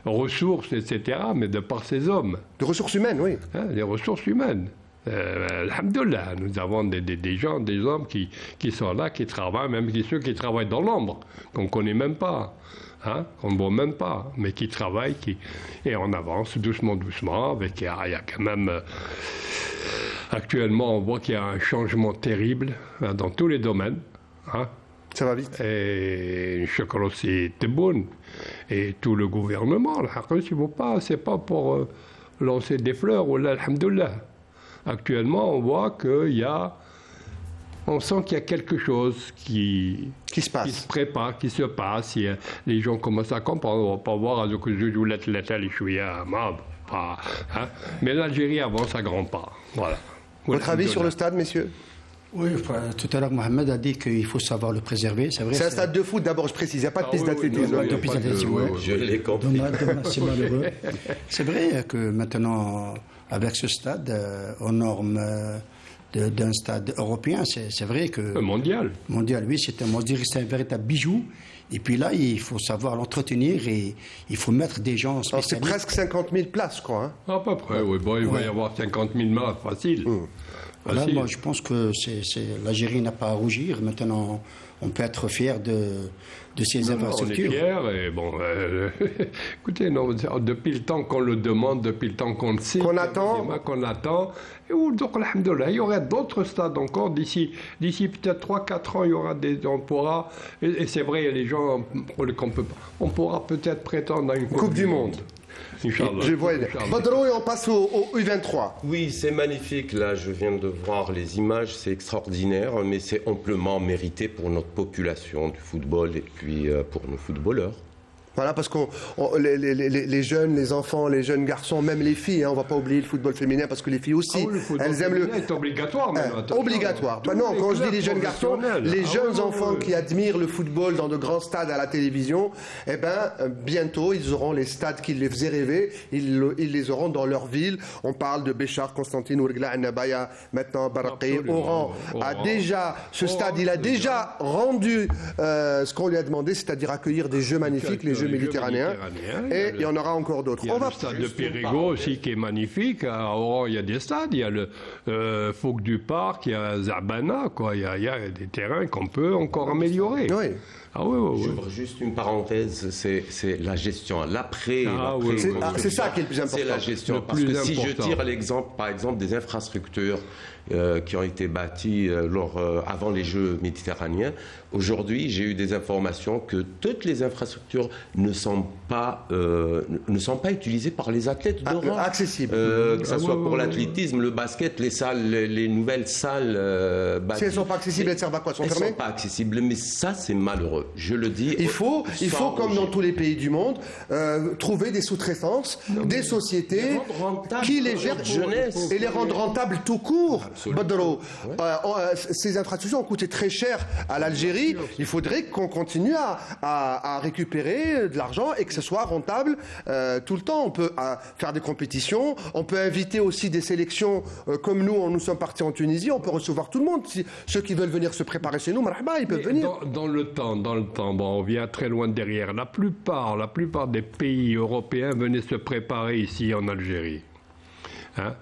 ressources, etc., mais de par ses hommes. De ressources humaines, oui. Des ressources humaines. Alhamdoulilah, nous avons des gens, des hommes qui sont là, qui travaillent, même ceux qui travaillent dans l'ombre, qu'on ne connaît même pas, qu'on ne voit même pas, mais qui travaillent, et on avance doucement, avec, il y a quand même... Actuellement, on voit qu'il y a un changement terrible dans tous les domaines. Ça va vite. Et Chakra aussi Tebboune et tout le gouvernement, c'est pas pour lancer des fleurs, ou là, alhamdoulilah. Actuellement, on voit on sent qu'il y a quelque chose qui se prépare, qui se passe. Les gens commencent à comprendre. On va pas voir que je joue mais l'Algérie avance à grands pas. Voilà. Votre avis sur le stade, messieurs? Oui, tout à l'heure, Mohamed a dit qu'il faut savoir le préserver. C'est vrai. C'est un stade de foot, d'abord, je précise. Il n'y a pas de piste d'athlétisme. Je l'ai compris. C'est malheureux. C'est vrai que maintenant, avec ce stade, aux normes d'un stade européen, c'est vrai que... Mondial. Mondial, oui, c'est un véritable bijou. Et puis là, il faut savoir l'entretenir et il faut mettre des gens spécialistes. Alors, c'est presque 50 000 places, je crois. À peu près, oui. Bon, il va y avoir 50 000 places, facile. Voilà, moi, je pense que l'Algérie n'a pas à rougir. Maintenant, on peut être fier de ces infrastructures. On est fiers et bon, écoutez, depuis le temps qu'on le demande, depuis le temps qu'on le sait, qu'on attend, et donc, alhamdoulilah, il y aura d'autres stades encore d'ici peut-être 3-4 ans, il y aura on pourra, et c'est vrai, les gens, on pourra peut-être prétendre à une Coupe du Monde. Je vois. Badrou, et on passe au U23. Oui, c'est magnifique. Là, je viens de voir les images, c'est extraordinaire, mais c'est amplement mérité pour notre population du football et puis pour nos footballeurs. Voilà, parce que les jeunes, les enfants, les jeunes garçons, même les filles, on ne va pas oublier le football féminin parce que les filles aussi, elles aiment le. C'est obligatoire, même. Obligatoire. Non, quand je dis les jeunes garçons, les jeunes enfants qui admirent le football dans de grands stades à la télévision, eh ben, bientôt, ils auront les stades qui les faisaient rêver, ils les auront dans leur ville. On parle de Béchar, Constantine, Ourgla, Annabaya, maintenant Baraqi, Oran. Ce stade, il a déjà rendu ce qu'on lui a demandé, c'est-à-dire accueillir des jeux magnifiques, les jeux méditerranéens, et il y en aura encore d'autres. Il y a le stade de Périgueux aussi qui est magnifique. À Oran, il y a des stades, il y a le Fouque du Parc, il y a Zabana, quoi. Il y a des terrains qu'on peut encore améliorer. Oui. Ah oui. J'ouvre juste une parenthèse, c'est la gestion, l'après. C'est ça qui est le plus important. C'est la gestion, parce que si je tire l'exemple, par exemple, des infrastructures qui ont été bâties avant les Jeux méditerranéens, aujourd'hui, j'ai eu des informations que toutes les infrastructures ne sont pas utilisées par les athlètes d'Oran. Accessibles. Que ce soit pour l'athlétisme, le basket, les salles, les nouvelles salles bâties. Si elles ne sont pas accessibles, elles servent à quoi? Elles ne sont pas accessibles, mais ça, c'est malheureux. Je le dis. Il faut comme dans tous les pays du monde, trouver des sous-traitances, des sociétés qui les gèrent et les rendre rentables tout court. Badro, ces infrastructures ont coûté très cher à l'Algérie. Il faudrait qu'on continue à récupérer de l'argent et que ce soit rentable tout le temps. On peut faire des compétitions, on peut inviter aussi des sélections comme nous sommes partis en Tunisie, on peut recevoir tout le monde. Ceux qui veulent venir se préparer chez nous, ils peuvent venir. Dans le temps, bon, on vient très loin derrière. La plupart des pays européens venaient se préparer ici en Algérie. Hein?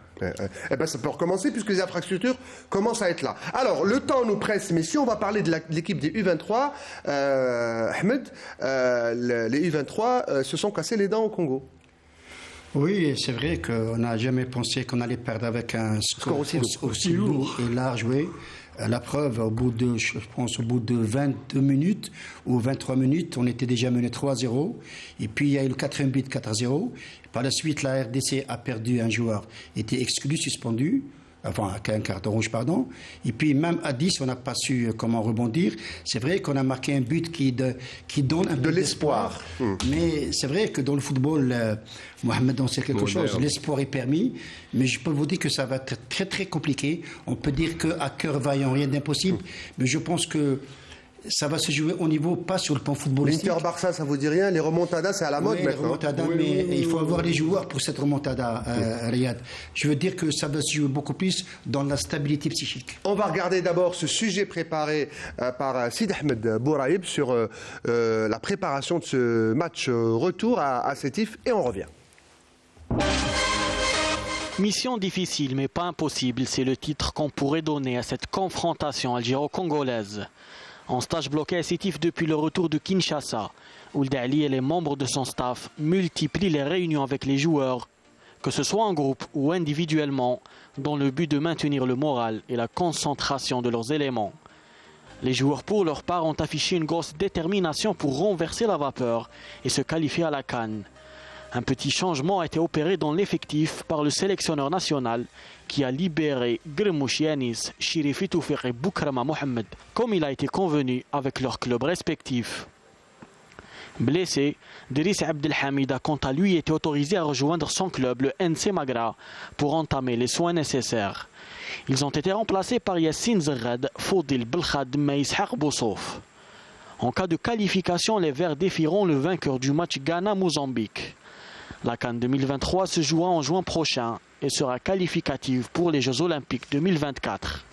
Eh ben, ça peut recommencer puisque les infrastructures commencent à être là. Alors, le temps nous presse, messieurs. On va parler de l'équipe des U23. Ahmed, les U23 se sont cassés les dents au Congo. Oui, c'est vrai qu'on n'a jamais pensé qu'on allait perdre avec un score aussi lourd et large. Oui. La preuve, au bout de 22 minutes ou 23 minutes, on était déjà mené 3-0. Et puis, il y a eu le 4e but 4-0. Par la suite, la RDC a perdu un joueur, était exclu, suspendu. Enfin, un carton rouge, pardon. Et puis, même à 10, on n'a pas su comment rebondir. C'est vrai qu'on a marqué un but qui donne un peu d'espoir. Mais c'est vrai que dans le football, Mohamed, on sait quelque chose. L'espoir est permis. Mais je peux vous dire que ça va être très, très compliqué. On peut dire qu'à cœur vaillant, rien d'impossible. Mais je pense que ça va se jouer au niveau, pas sur le plan footballistique. L'Inter-Barça, ça vous dit rien? Les remontadas, c'est à la mode maintenant. Mais il faut avoir les joueurs pour cette remontada, Riyad. Je veux dire que ça va se jouer beaucoup plus dans la stabilité psychique. On va regarder d'abord ce sujet préparé par Sid Ahmed Bouraïb sur la préparation de ce match retour à Sétif et on revient. Mission difficile mais pas impossible, c'est le titre qu'on pourrait donner à cette confrontation algéro-congolaise. En stage bloqué à Sétif depuis le retour de Kinshasa, Ould Ali et les membres de son staff multiplient les réunions avec les joueurs, que ce soit en groupe ou individuellement, dans le but de maintenir le moral et la concentration de leurs éléments. Les joueurs pour leur part ont affiché une grosse détermination pour renverser la vapeur et se qualifier à la CAN. Un petit changement a été opéré dans l'effectif par le sélectionneur national qui a libéré Gremouch Yanis, Chirifi Toufir et Boukrama Mohamed, comme il a été convenu avec leurs clubs respectifs. Blessé, Driss Abdelhamid a quant à lui été autorisé à rejoindre son club, le NC Magra, pour entamer les soins nécessaires. Ils ont été remplacés par Yassine Zerrad, Foudil Belkhad et Ishaq Boussouf. En cas de qualification, les Verts défieront le vainqueur du match Ghana-Mozambique. La CAN 2023 se jouera en juin prochain et sera qualificative pour les Jeux Olympiques 2024.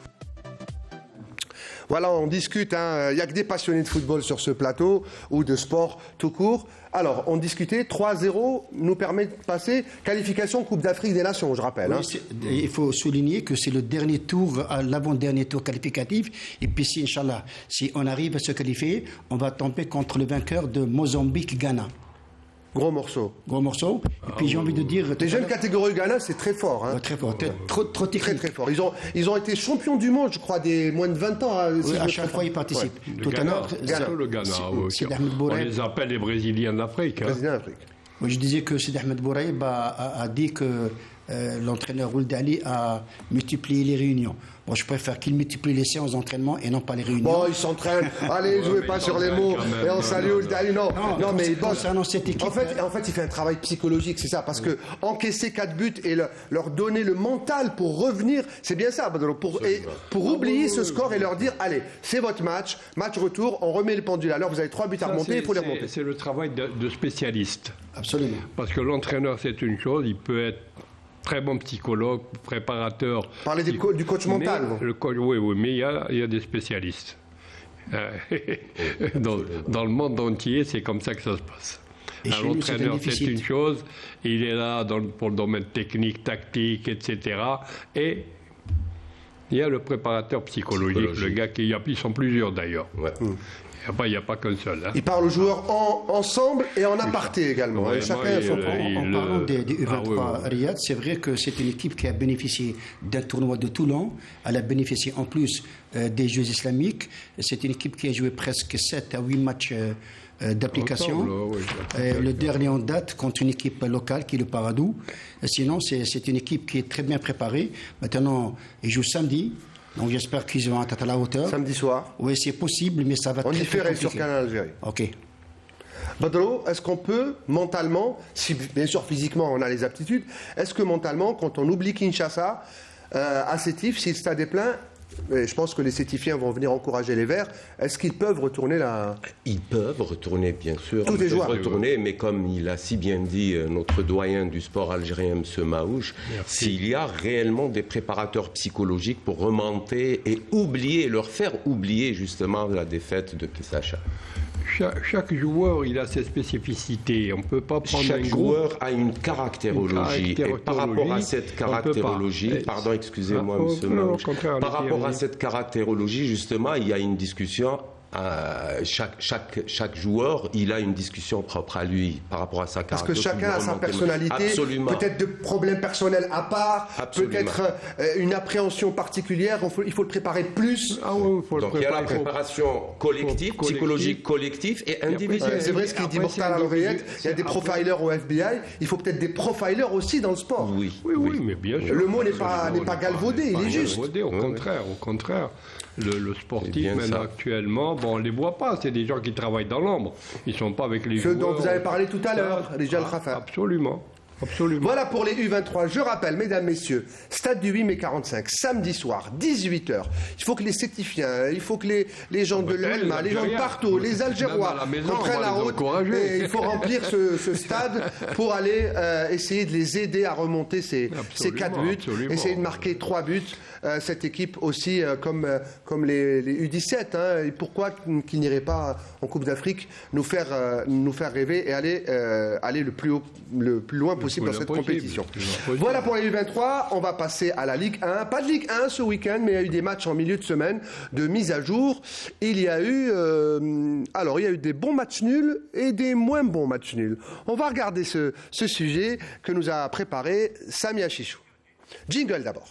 Voilà, on discute, il n'y a que des passionnés de football sur ce plateau ou de sport tout court. Alors, on discutait, 3-0 nous permet de passer qualification Coupe d'Afrique des Nations, je rappelle. Oui, il faut souligner que c'est le dernier tour, l'avant-dernier tour qualificatif. Et puis si, Inch'Allah, si on arrive à se qualifier, on va tomber contre le vainqueur de Mozambique-Ghana. Gros morceau. Gros morceau. Et puis j'ai envie de dire... Les jeunes catégories Ghana, c'est très fort. Très fort, trop technique. Très très fort. Ils ont été champions du monde, je crois, des moins de 20 ans. Oui, à chaque fois, ils participent. Ouais. Tout à l'heure, le Ghana. On les appelle les Brésiliens d'Afrique. Oui, je disais que Sid Ahmed Bouraïb a dit que l'entraîneur Ould Ali a multiplié les réunions. Bon, je préfère qu'il multiplie les séances d'entraînement et non pas les réunions. Bon, il s'entraîne. Allez, jouez pas sur les mots. Et on salue Ould Ali. Non, mais il bosse. Concernant cette équipe, En fait, il fait un travail psychologique, c'est ça. Parce que encaisser 4 buts et leur donner le mental pour revenir, c'est bien ça, Badalo, pour oublier ce score et leur dire, allez, c'est votre match retour, on remet le pendule à l'heure, vous avez 3 buts à remonter, il faut les remonter. C'est le travail de spécialiste. Absolument. Parce que l'entraîneur, c'est une chose, il peut être très bon psychologue, préparateur. Parlez du coach mental. Oui, mais il y a des spécialistes. Dans le monde entier, c'est comme ça que ça se passe. L'entraîneur, c'est une chose, il est là pour le domaine technique, tactique, etc. Et il y a le préparateur psychologique. Le gars ils sont plusieurs d'ailleurs. Ouais. Il n'y a pas qu'un seul. Hein. Ils parlent aux joueurs ensemble et en aparté également. Ouais, chacun en parlant des U23 Riyad, c'est vrai que c'est une équipe qui a bénéficié d'un tournoi de Toulon. Elle a bénéficié en plus des Jeux islamiques. C'est une équipe qui a joué presque 7 à 8 matchs d'application. Le dernier en date contre une équipe locale qui est le Paradou. Sinon, c'est une équipe qui est très bien préparée. Maintenant, ils jouent samedi. Donc j'espère qu'ils vont être à la hauteur. Samedi soir. Oui, c'est possible, mais ça va très compliqué. On différait sur Canal Algérie. Ok. Badro, est-ce qu'on peut mentalement, si bien sûr physiquement on a les aptitudes, est-ce que mentalement, quand on oublie Kinshasa, à Sétif, si le stade est plein, et je pense que les Sétifiens vont venir encourager les Verts, est-ce qu'ils peuvent retourner là? Ils peuvent retourner, bien sûr. Tout est jouable. Retourner, mais comme il a si bien dit notre doyen du sport algérien, M. Maouche, s'il y a réellement des préparateurs psychologiques pour remonter et leur faire oublier justement la défaite de Kinshasa. Chaque joueur, il a ses spécificités. On peut pas prendre Chaque joueur a une caractérologie. Et par rapport à cette caractérologie, pardon, excusez-moi, monsieur Maouche, par rapport à cette caractérologie, justement, il y a une discussion. Chaque joueur, il a une discussion propre à lui par rapport à sa caractérologie. Parce que chacun a sa personnalité, peut-être de problèmes personnels à part, peut-être une appréhension particulière, il faut le préparer plus. Donc il y a la préparation collective, psychologique collective et individuelle. C'est vrai ce qu'il dit Mortal à l'oreillette, il y a des profilers au FBI, il faut peut-être des profilers aussi dans le sport. Oui, mais bien sûr. Le mot n'est pas galvaudé, il est juste. Au contraire. Le sportif, maintenant, actuellement, on ne les voit pas. C'est des gens qui travaillent dans l'ombre. Ils ne sont pas avec les joueurs. Ceux dont vous avez parlé tout à l'heure, les Jal Khafar. Absolument. Voilà pour les U23. Je rappelle, mesdames, messieurs, stade du 8 mai 45, samedi soir, 18h. Il faut que les Sétifiens, il faut que les gens de l'Elma, les gens de partout, les Algérois prennent la route. Et il faut remplir ce stade pour aller essayer de les aider à remonter ces 4 buts, essayer de marquer 3 buts. Cette équipe aussi, comme les U17. Et pourquoi qu'ils n'iraient pas en Coupe d'Afrique nous faire rêver et aller le plus loin possible dans cette compétition. Voilà pour les U23. On va passer à la Ligue 1. Pas de Ligue 1 ce week-end, mais il y a eu des matchs en milieu de semaine de mise à jour. Il y a eu des bons matchs nuls et des moins bons matchs nuls. On va regarder ce sujet que nous a préparé Samia Chichou. Jingle d'abord.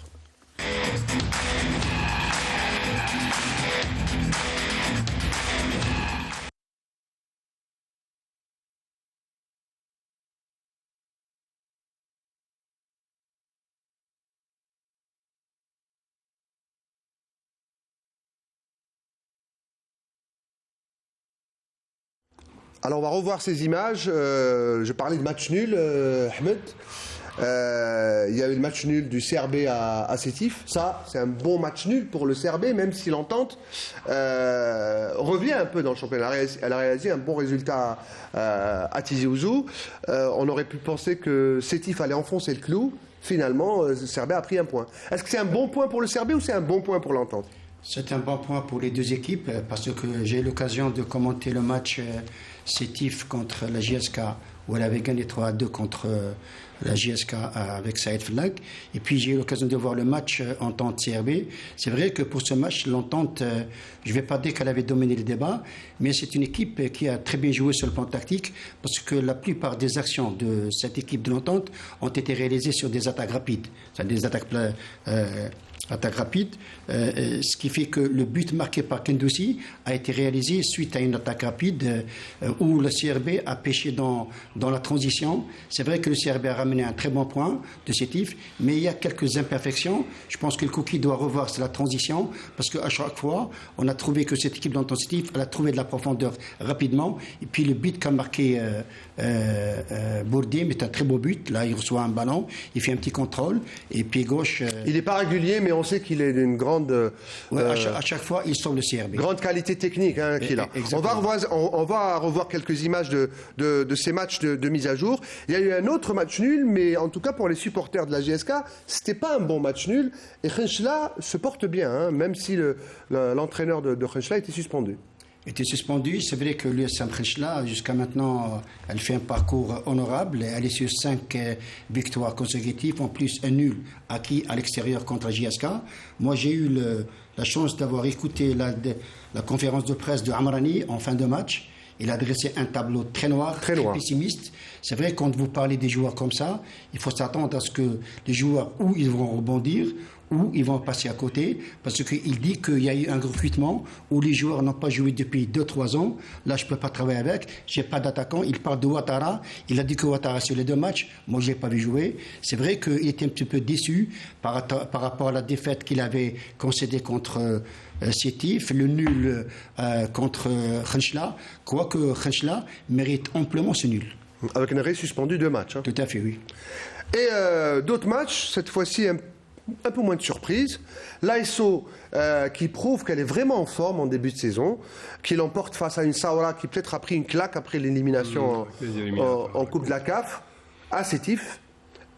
Alors on va revoir ces images. Je parlais de match nul, Ahmed. Il y a eu le match nul du CRB à Sétif. Ça, c'est un bon match nul pour le CRB, même si l'entente revient un peu dans le championnat. Elle a réalisé un bon résultat à Tizi Ouzou. On aurait pu penser que Sétif allait enfoncer le clou. Finalement, le CRB a pris un point. Est-ce que c'est un bon point pour le CRB ou c'est un bon point pour l'entente? C'est un bon point pour les deux équipes parce que j'ai eu l'occasion de commenter le match Sétif contre la JSK où elle avait gagné 3-2 contre la JSK avec Saïd Flag. Et puis j'ai eu l'occasion de voir le match Entente-CRB. C'est vrai que pour ce match, l'Entente, je ne vais pas dire qu'elle avait dominé le débat, mais c'est une équipe qui a très bien joué sur le plan tactique parce que la plupart des actions de cette équipe de l'Entente ont été réalisées sur des attaques rapides, c'est-à-dire des attaque rapide, ce qui fait que le but marqué par Kendoussi a été réalisé suite à une attaque rapide où le CRB a pêché dans la transition. C'est vrai que le CRB a ramené un très bon point de Sétif, mais il y a quelques imperfections. Je pense que le Kouki doit revoir la transition, parce qu'à chaque fois, on a trouvé que cette équipe dans le Sétif, elle a trouvé de la profondeur rapidement. Et puis le but qu'a marqué Bourdim est un très beau but. Là, il reçoit un ballon, il fait un petit contrôle, et pied gauche. Il n'est pas régulier, mais on sait qu'il est d'une grande. À chaque fois, il sauve le CRB. Grande qualité technique qu'il a. On va revoir quelques images de ces matchs de mise à jour. Il y a eu un autre match nul, mais en tout cas pour les supporters de la GSK, c'était pas un bon match nul. Et Khenchla se porte bien, même si l'entraîneur de Khenchla était suspendu. Était suspendu. C'est vrai que l'USM Khenchla, jusqu'à maintenant, elle fait un parcours honorable. Elle est sur 5 victoires consécutives, en plus un nul acquis à l'extérieur contre la JSK. Moi, j'ai eu la chance d'avoir écouté la conférence de presse de Amrani en fin de match. Il a dressé un tableau très noir, très pessimiste. C'est vrai, quand vous parlez des joueurs comme ça, il faut s'attendre à ce que les joueurs, ou ils vont rebondir, ou ils vont passer à côté, parce qu'il dit qu'il y a eu un recrutement où les joueurs n'ont pas joué depuis 2-3 ans. Là, je ne peux pas travailler avec, je n'ai pas d'attaquant. Il parle de Ouattara, il a dit que Ouattara sur les 2 matchs, moi je ne l'ai pas vu jouer. C'est vrai qu'il était un petit peu déçu par rapport à la défaite qu'il avait concédée contre Sétif, le nul contre Khenchla, quoique Khenchla mérite amplement ce nul. Avec un arrêt suspendu 2 matchs. Tout à fait, oui. Et d'autres matchs, cette fois-ci un peu moins de surprise. L'ASO qui prouve qu'elle est vraiment en forme en début de saison, qui l'emporte face à une Saoura qui peut-être a pris une claque après l'élimination en Coupe de la CAF, à Sétif.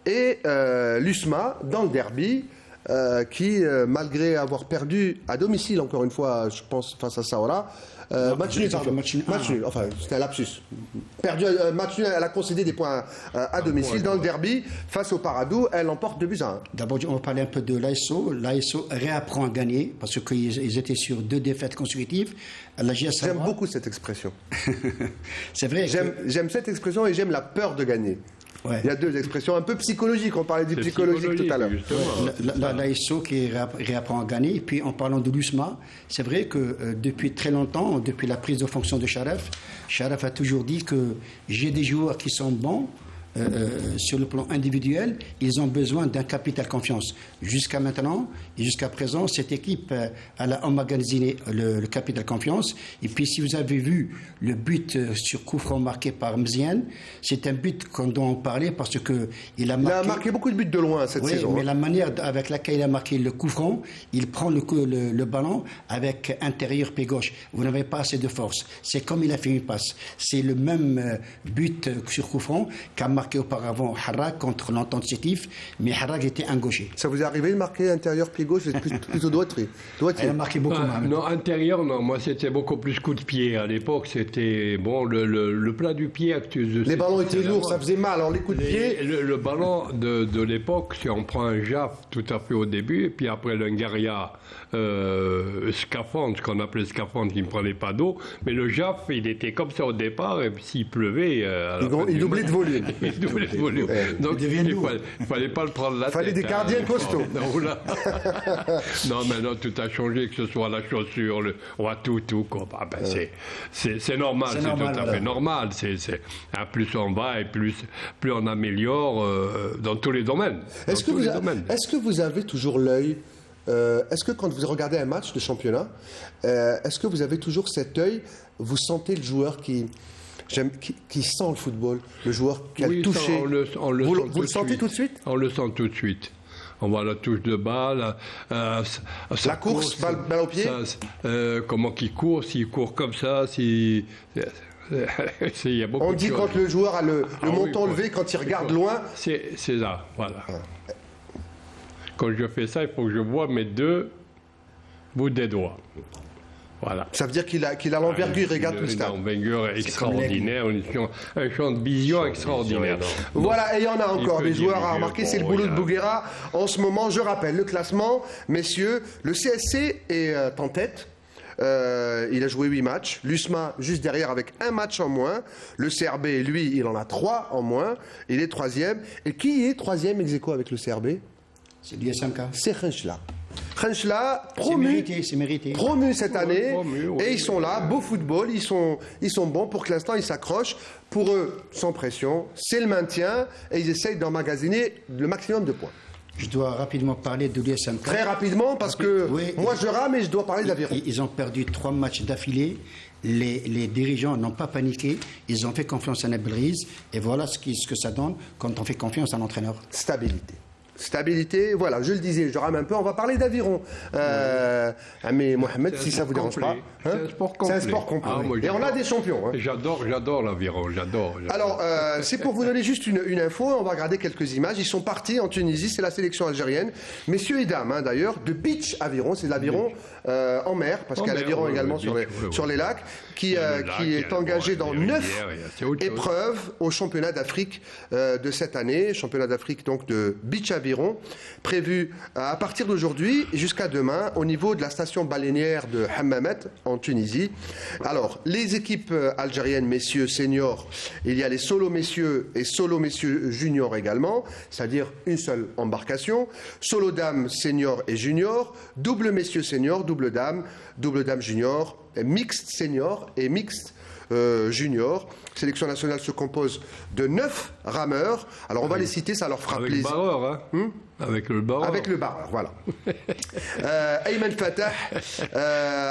Et l'USMA dans le derby, qui, malgré avoir perdu à domicile, encore une fois, je pense, face à Saoura, match nul, enfin, c'était un lapsus. Perdu, match nul, elle a concédé des points à domicile dans le derby face au Paradou, elle emporte 2-1. D'abord, on va parler un peu de l'ASO. L'ASO réapprend à gagner parce qu'ils étaient sur 2 défaites consécutives. J'aime beaucoup cette expression. C'est vrai. J'aime cette expression et j'aime la peur de gagner. Ouais. Il y a 2 expressions un peu psychologiques. On parlait du psychologique tout à l'heure. L'ASO qui réapprend à gagner. Et puis en parlant de l'USMA, c'est vrai que depuis très longtemps, depuis la prise de fonction de Sharaf a toujours dit que j'ai des joueurs qui sont bons. Sur le plan individuel, ils ont besoin d'un capital confiance. Jusqu'à maintenant et jusqu'à présent, cette équipe elle a emmagasiné le capital confiance. Et puis, si vous avez vu le but sur coup franc marqué par Mziane, c'est un but dont on parlait parce que il a marqué beaucoup de buts de loin cette saison. Mais la manière avec laquelle il a marqué le coup franc, il prend le ballon avec intérieur pied gauche. Vous n'avez pas assez de force. C'est comme il a fait une passe. C'est le même but sur coup franc qu'a marqué auparavant Harrag contre l'entente Sétif, mais Harrag était un gaucher. Ça vous est arrivé de marquer intérieur pied gauche, c'est plutôt droitier? Elle a marqué beaucoup. Non, intérieur, non. Moi, c'était beaucoup plus coup de pied. À l'époque, c'était bon le plat du pied. Les ballons étaient lourds, ça faisait mal. Alors les coups de pied. Le ballon de l'époque, si on prend un Jaff tout à fait au début, et puis après le Ngaria scaphandre, ce qu'on appelait scaphandre, qui ne prenait pas d'eau, mais le Jaff, il était comme ça au départ, et puis s'il pleuvait, il doublait de volume. Donc il ne fallait pas le prendre la tête. Il fallait des gardiens costauds. Non, maintenant tout a changé, que ce soit la chaussure, on va tout. Quoi. C'est normal, c'est tout à fait normal. Plus on va et plus on améliore dans tous les domaines. Est-ce que vous avez toujours l'œil? Est-ce que quand vous regardez un match de championnat, est-ce que vous avez toujours cet œil? Vous sentez le joueur qui sent le football, le joueur qui a touché. On le vous le sentez tout de suite? On le sent tout de suite. On voit la touche de balle, la course, balle au pied. Comment il court, s'il court comme ça, il y a beaucoup on dit de quand le joueur a le menton levé, quand il regarde loin. C'est ça, voilà. Quand je fais ça, il faut que je vois mes 2 bouts des doigts. Voilà. Ça veut dire qu'il a l'envergure, regarde tout le stade. Une envergure extraordinaire, un champ de vision extraordinaire. Voilà, et il y en a encore des joueurs à remarquer, c'est le boulot de Bouguera. En ce moment, je rappelle le classement, messieurs, le CSC est en tête. Il a joué 8 matchs. L'USMA juste derrière avec 1 match en moins. Le CRB, lui, il en a 3 en moins. Il est 3e. Et qui est 3e ex aequo avec le CRB? C'est l'USMK. C'est Khenchla. Khenchla, C'est mérité. promu cette année, promu, oui. et ils sont là, beau football, ils sont bons pour que l'instant ils s'accrochent. Pour eux, sans pression, c'est le maintien, et ils essayent d'emmagasiner le maximum de points. Je dois rapidement parler de l'USMK. Très rapidement, parce que Oui. moi je rame et je dois parler d'Aviron. Ils ont perdu 3 matchs d'affilée. Les dirigeants n'ont pas paniqué. Ils ont fait confiance à Nabilriz. Et voilà ce que ça donne quand on fait confiance à l'entraîneur. Stabilité, voilà, je le disais, je rame un peu. On va parler d'aviron. Mais Mohamed, si ça vous dérange pas. C'est un sport complet. C'est un sport complet. Ah, moi, et on a des champions. Hein. J'adore l'aviron, j'adore. Alors, c'est pour vous donner juste une info. On va regarder quelques images. Ils sont partis en Tunisie, c'est la sélection algérienne. Messieurs et dames, hein, d'ailleurs, de beach aviron. C'est de l'aviron en mer, parce qu'il y a l'aviron également sur les lacs, qui est engagé dans 9 épreuves au championnat d'Afrique de cette année. Championnat d'Afrique donc de beach aviron, prévu à partir d'aujourd'hui jusqu'à demain au niveau de la station baleinière de Hammamet en Tunisie. Alors, les équipes algériennes, messieurs seniors, il y a les solo messieurs et solo messieurs juniors également, c'est-à-dire une seule embarcation. Solo dames seniors et juniors, double messieurs seniors, double dames juniors, mixte senior et mixte junior. Sélection nationale se compose de 9 rameurs. Alors on va les citer, ça leur fera avec plaisir. Barreur, hein. Avec le barreur. Avec le barreur, voilà. Ayman Fatah,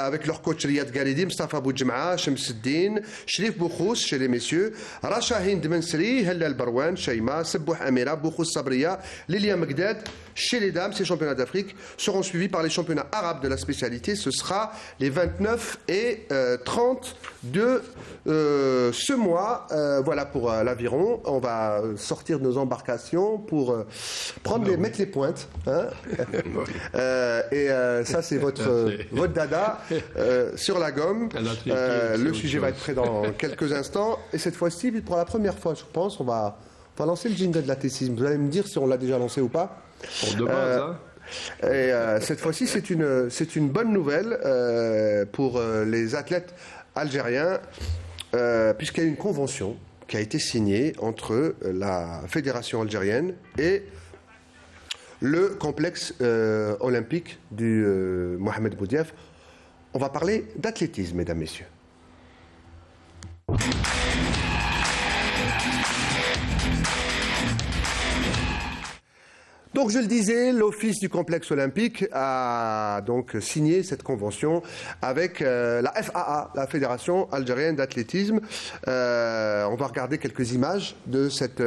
avec leur coach Riyad Galidi, Mustafa Boudjmaa, Shamsuddin, Shrif Boukhous chez les messieurs, Rasha Hind Mensri, Hellal Barwan, Shaima, Sebouh Amira, Boukhous Sabriya, Lilia Megdad. Chez les dames, ces championnats d'Afrique seront suivis par les championnats arabes de la spécialité. Ce sera les 29 et 30 de ce mois. Voilà pour l'aviron. On va sortir de nos embarcations pour mettre les pointes. Hein. Ça, c'est votre dada sur la gomme. Le sujet va être prêt dans quelques instants. Et cette fois-ci, pour la première fois, je pense, on va lancer le jingle de l'athlétisme. Vous allez me dire si on l'a déjà lancé ou pas. Pour de base, hein. Et cette fois-ci, c'est une bonne nouvelle pour les athlètes algériens, puisqu'il y a une convention qui a été signée entre la fédération algérienne et le complexe olympique du Mohamed Boudiaf. On va parler d'athlétisme, mesdames, messieurs. Donc je le disais, l'office du complexe olympique a donc signé cette convention avec la FAA, la Fédération algérienne d'athlétisme. On va regarder quelques images de cette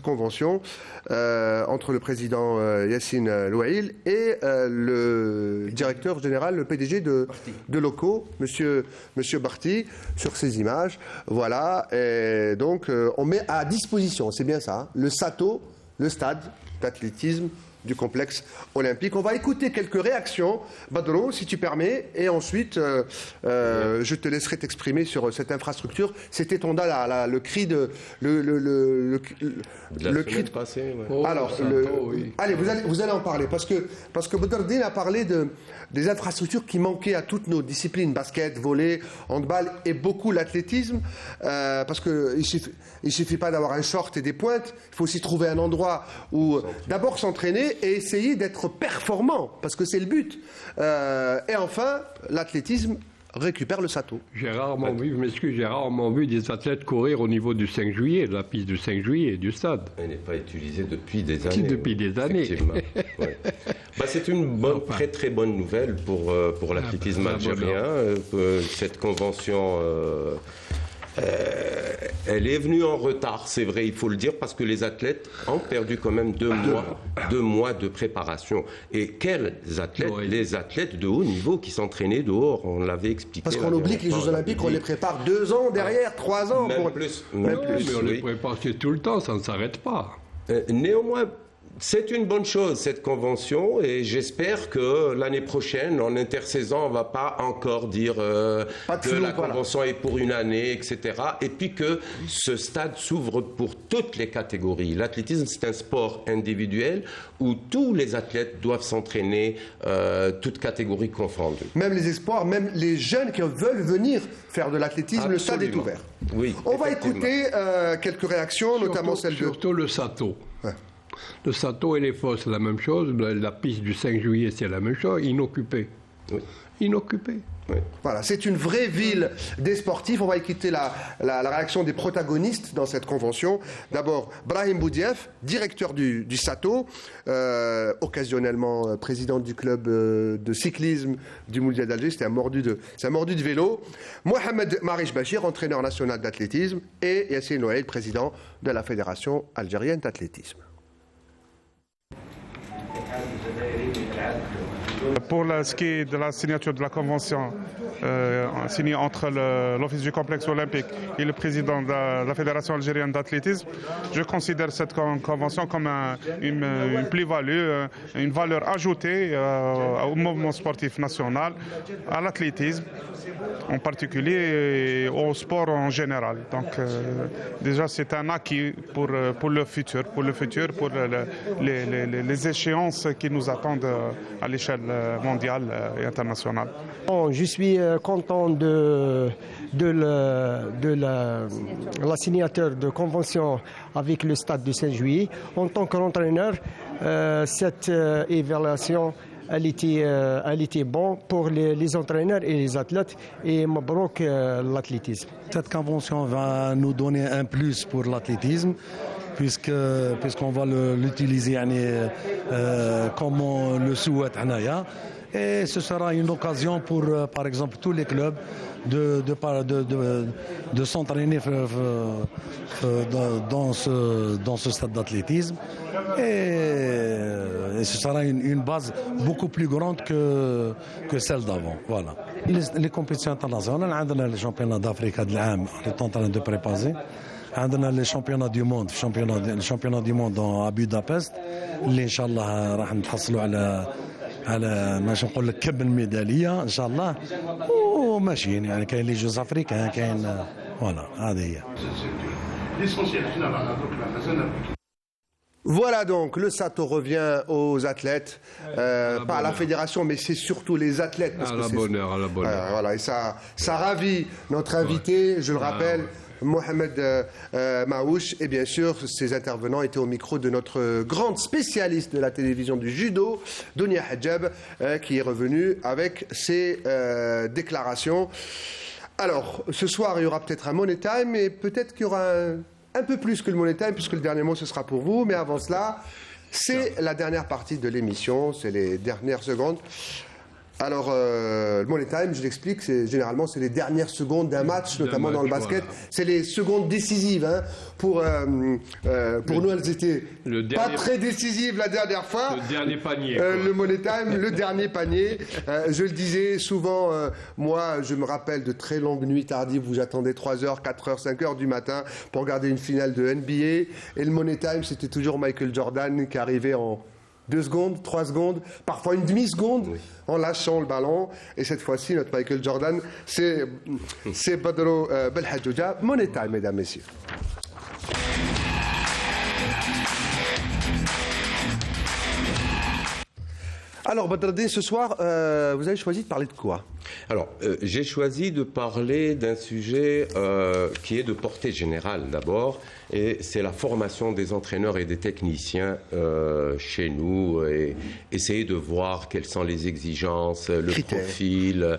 convention entre le président Yassine Louail et le directeur général, le PDG de Loco, Monsieur Barty, sur ces images. Voilà, et donc on met à disposition, c'est bien ça, hein, le SATO, le stade d'athlétisme du complexe olympique. On va écouter quelques réactions, Badro, si tu permets, et ensuite je te laisserai t'exprimer sur cette infrastructure. C'était ton le cri de le cri de passé. Ouais. Oh, alors oui. allez, vous allez en parler parce que Badreddine a parlé des infrastructures qui manquaient à toutes nos disciplines, basket, volley, handball et beaucoup l'athlétisme, parce que il suffit pas d'avoir un short et des pointes, il faut aussi trouver un endroit où d'abord s'entraîner et essayer d'être performant, parce que c'est le but. Et enfin, l'athlétisme récupère le SATO. J'ai rarement vu des athlètes courir au niveau du 5 juillet, de la piste du 5 juillet, du stade. Elle n'est pas utilisée depuis des années. Depuis des années. Effectivement. Ouais. C'est une très très bonne nouvelle pour l'athlétisme algérien. Cette convention, elle est venue en retard, c'est vrai, il faut le dire, parce que les athlètes ont perdu quand même 2 mois de préparation. Et quels athlètes? Les athlètes de haut niveau qui s'entraînaient dehors, on l'avait expliqué. Parce qu'on oublie que les Jeux Olympiques, on les prépare 2 ans derrière, 3 ans. Même plus. Mais on les prépare tout le temps, ça ne s'arrête pas. Néanmoins, c'est une bonne chose, cette convention, et j'espère que l'année prochaine, en intersaison, on ne va pas encore dire que la convention est pour une année, etc. Et puis que ce stade s'ouvre pour toutes les catégories. L'athlétisme, c'est un sport individuel où tous les athlètes doivent s'entraîner, toutes catégories confondues. Même les espoirs, même les jeunes qui veulent venir faire de l'athlétisme, le stade est ouvert. Oui, on va écouter quelques réactions, notamment celle de... Surtout le SATO. Ouais. Le Sato et les Fosses, c'est la même chose. La piste du 5 juillet, c'est la même chose. Inoccupée. Oui. Inoccupée. Oui. Voilà, c'est une vraie ville des sportifs. On va écouter la réaction des protagonistes dans cette convention. D'abord, Brahim Boudief, directeur du Sato, occasionnellement président du club de cyclisme du Mondial d'Alger. C'est un mordu de vélo. Mohamed Marish Bachir, entraîneur national d'athlétisme. Et Yassine Ouaïd, président de la Fédération algérienne d'athlétisme. Pour ce qui est de la signature de la convention signée entre l'Office du complexe olympique et le président de la Fédération algérienne d'athlétisme, je considère cette convention comme une plus-value, une valeur ajoutée au mouvement sportif national, à l'athlétisme en particulier et au sport en général. Donc déjà c'est un acquis pour le futur, pour les échéances qui nous attendent à l'échelle mondiale et internationale. Je suis content de la signature de convention avec le stade du 5 juillet. En tant qu'entraîneur, cette évaluation elle était bonne pour les entraîneurs et les athlètes et mabrouk l'athlétisme. Cette convention va nous donner un plus pour l'athlétisme puisqu'on va l'utiliser comme on le souhaite. Et ce sera une occasion pour, par exemple, tous les clubs de s'entraîner dans ce stade d'athlétisme. Et ce sera une base beaucoup plus grande que celle d'avant. Voilà. Les compétitions internationales, on a les championnats d'Afrique de l'AM, on est en train de préparer. On a les championnats du monde, le championnat du monde à Budapest. اللي إن شاء الله راح نحصلوا على ماشي نقول لك كم الميداليه ان شاء الله وماشيين يعني كاين لي جوز افريكان كاين فوالا هذه هي. Voilà donc, le Sato revient aux athlètes, pas à la fédération, mais c'est surtout les athlètes. Parce à la bonne heure. Voilà, et ça ravit notre invité, je le rappelle, Mohamed Maouch, et bien sûr, ces intervenants étaient au micro de notre grande spécialiste de la télévision du judo, Dounia Hadjab, qui est revenue avec ses déclarations. Alors, ce soir, il y aura peut-être un Money Time, et peut-être qu'il y aura un peu plus que le Money Time, puisque le dernier mot, ce sera pour vous. Mais avant cela, c'est la dernière partie de l'émission, c'est les dernières secondes. Alors, le Money Time, je l'explique, généralement, c'est les dernières secondes d'un match, notamment dans le basket. Voilà. C'est les secondes décisives. Hein. Pour nous, elles étaient pas très décisives la dernière fois. Le dernier panier. Le Money Time, le dernier panier. Je le disais souvent, moi, je me rappelle de très longues nuits tardives où j'attendais 3h, 4h, 5h du matin pour regarder une finale de NBA. Et le Money Time, c'était toujours Michael Jordan qui arrivait en 2 secondes, 3 secondes, parfois une demi-seconde, oui, en lâchant le ballon. Et cette fois-ci, notre Michael Jordan, c'est Badro Belhadjouja. Money Time, mesdames, messieurs. Alors, Badreddine, ce soir, vous avez choisi de parler de quoi ? Alors, j'ai choisi de parler d'un sujet qui est de portée générale d'abord, et c'est la formation des entraîneurs et des techniciens chez nous, et essayer de voir quelles sont les exigences, le profil,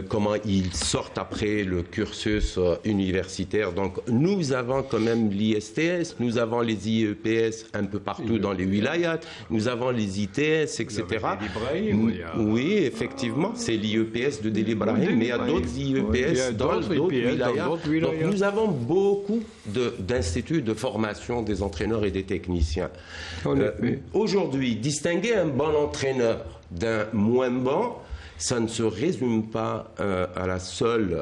comment ils sortent après le cursus universitaire. Donc, nous avons quand même l'ISTS, nous avons les IEPS un peu partout dans les wilayats, nous avons les ITS, etc. Oui, effectivement, c'est l'IEPS de Deli Ibrahim, mais il y a d'autres IEPS dans d'autres wilayats. Donc nous avons beaucoup d'instituts de formation des entraîneurs et des techniciens. Aujourd'hui, distinguer un bon entraîneur d'un moins bon, ça ne se résume pas à la seule...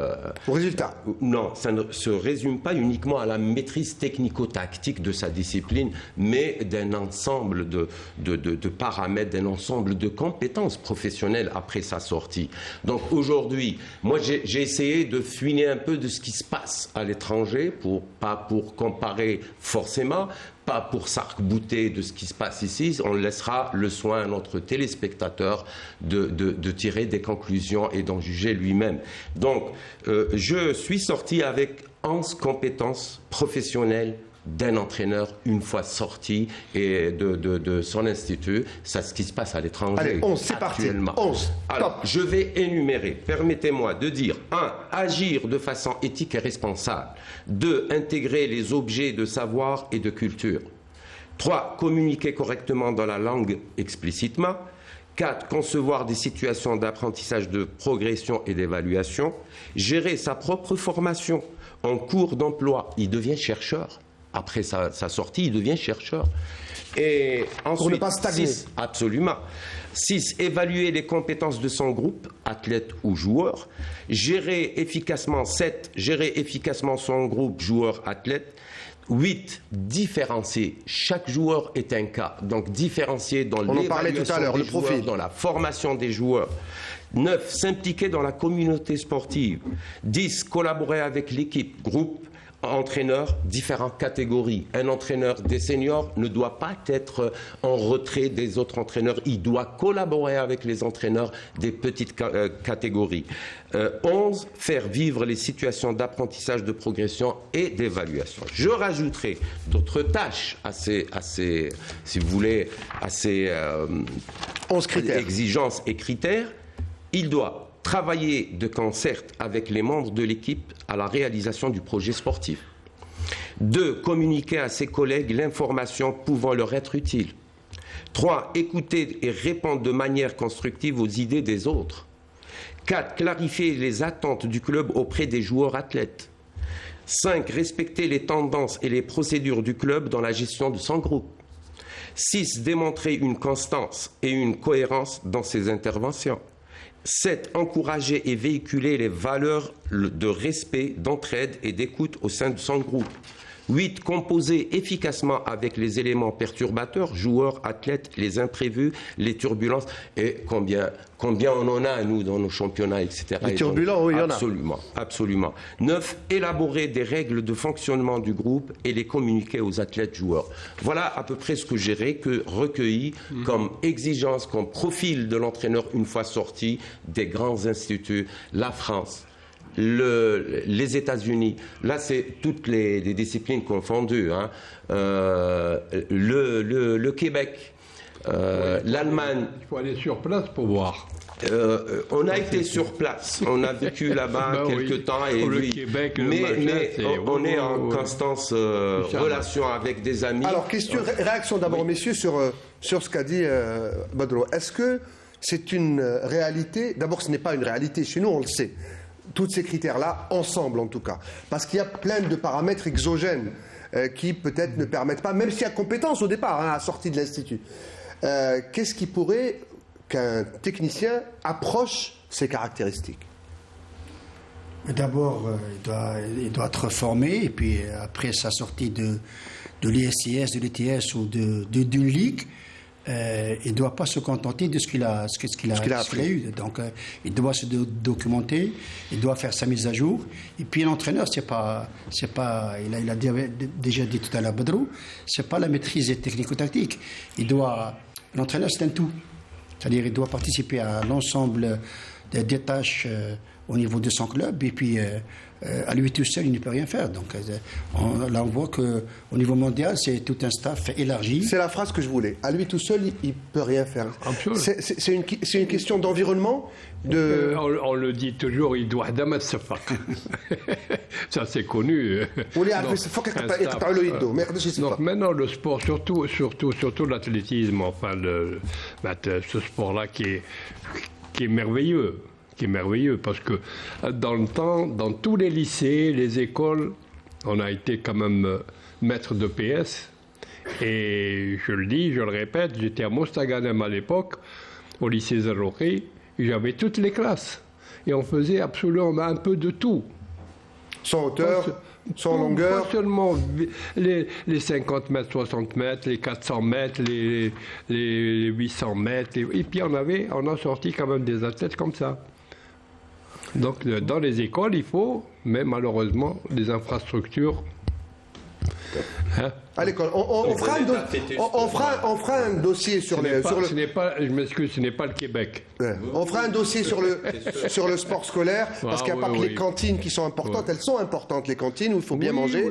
Au résultat. Non, ça ne se résume pas uniquement à la maîtrise technico-tactique de sa discipline, mais d'un ensemble de paramètres, d'un ensemble de compétences professionnelles après sa sortie. Donc aujourd'hui, moi j'ai essayé de fouiner un peu de ce qui se passe à l'étranger, pas pour comparer forcément, pas pour s'arc-bouter de ce qui se passe ici. On laissera le soin à notre téléspectateur de tirer des conclusions et d'en juger lui-même. Donc, je suis sorti avec 11 compétences professionnelles d'un entraîneur une fois sorti et de son institut. C'est ce qui se passe à l'étranger. Allez, 11, c'est parti. 11. Alors, je vais énumérer. Permettez-moi de dire 1. Agir de façon éthique et responsable. 2. Intégrer les objets de savoir et de culture. 3. Communiquer correctement dans la langue explicitement. 4. Concevoir des situations d'apprentissage, de progression et d'évaluation. Gérer sa propre formation en cours d'emploi. Il devient chercheur. Après sa sortie, il devient chercheur. Et ensuite, pour ne pas stagner. 6, absolument. 6. Évaluer les compétences de son groupe, athlète ou joueur. Gérer efficacement. 7. Gérer efficacement son groupe, joueur, athlète. 8. Différencier. Chaque joueur est un cas. Donc différencier dans l'évaluation des joueurs, dans la formation des joueurs. 9. S'impliquer dans la communauté sportive. 10. Collaborer avec l'équipe, groupe, entraîneur, différentes catégories. Un entraîneur des seniors ne doit pas être en retrait des autres entraîneurs. Il doit collaborer avec les entraîneurs des petites catégories. 11. Faire vivre les situations d'apprentissage, de progression et d'évaluation. Je rajouterai d'autres tâches assez si vous voulez, assez 11 critères. Exigences et critères. Il doit travailler de concert avec les membres de l'équipe à la réalisation du projet sportif. 2. Communiquer à ses collègues l'information pouvant leur être utile. 3. Écouter et répondre de manière constructive aux idées des autres. 4. Clarifier les attentes du club auprès des joueurs athlètes. 5. Respecter les tendances et les procédures du club dans la gestion de son groupe. 6. Démontrer une constance et une cohérence dans ses interventions. 7. Encourager et véhiculer les valeurs de respect, d'entraide et d'écoute au sein de son groupe. 8. Composer efficacement avec les éléments perturbateurs, joueurs, athlètes, les imprévus, les turbulences. Et combien on en a, nous, dans nos championnats, etc. Les turbulents, oui, il y en a. Absolument, absolument. 9. Élaborer des règles de fonctionnement du groupe et les communiquer aux athlètes joueurs. Voilà à peu près ce que j'ai recueilli comme exigence, comme profil de l'entraîneur une fois sorti des grands instituts, la France, les États-Unis. Là, c'est toutes les disciplines confondues. Hein. Le Québec, l'Allemagne. Il faut aller sur place pour voir. On a été sur place, on a vécu là-bas quelques temps, et Québec, mais on est en constante relation avec des amis. Alors, réaction d'abord, messieurs, sur ce qu'a dit Badro. Est-ce que c'est une réalité? D'abord, ce n'est pas une réalité chez nous, on le sait. Tous ces critères-là, ensemble en tout cas. Parce qu'il y a plein de paramètres exogènes qui peut-être ne permettent pas, même s'il y a compétence au départ, à la sortie de l'Institut. Qu'est-ce qui pourrait qu'un technicien approche ces caractéristiques? D'abord, il doit être formé, et puis après sa sortie de l'ISIS, de l'ETS ou d'une ligue, il ne doit pas se contenter de ce qu'il a eu. Donc, il doit se documenter, il doit faire sa mise à jour. Et puis, l'entraîneur, il a déjà dit tout à l'heure, Badrou, c'est pas la maîtrise technico-tactique. L'entraîneur, c'est un tout. C'est-à-dire, il doit participer à l'ensemble des tâches au niveau de son club, et puis à lui tout seul, il ne peut rien faire. Donc là, on voit qu'au niveau mondial, c'est tout un staff élargi. C'est la phrase que je voulais. À lui tout seul, il ne peut rien faire. C'est une question d'environnement. On le dit toujours, il doit damat safak. Ça, c'est connu. Donc maintenant, le sport, surtout l'athlétisme, enfin, ce sport-là qui est merveilleux. Qui est merveilleux, parce que dans le temps, dans tous les lycées, les écoles, on a été quand même maître de PS. Et je le dis, je le répète, j'étais à Mostaganem à l'époque, au lycée Zarrouri, et j'avais toutes les classes. Et on faisait absolument un peu de tout. Sans hauteur, sans longueur. Pas seulement les 50 mètres, 60 mètres, les 400 mètres, les 800 mètres. Et puis on a sorti quand même des athlètes comme ça. Donc dans les écoles, il faut, mais malheureusement, des infrastructures Hein? À l'école. On fera un dossier sur les. Je m'excuse, ce n'est pas le Québec. Ouais. On fera un dossier sur le sport scolaire, parce qu'il n'y a pas que les cantines qui sont importantes. Elles sont importantes, les cantines, où il faut bien manger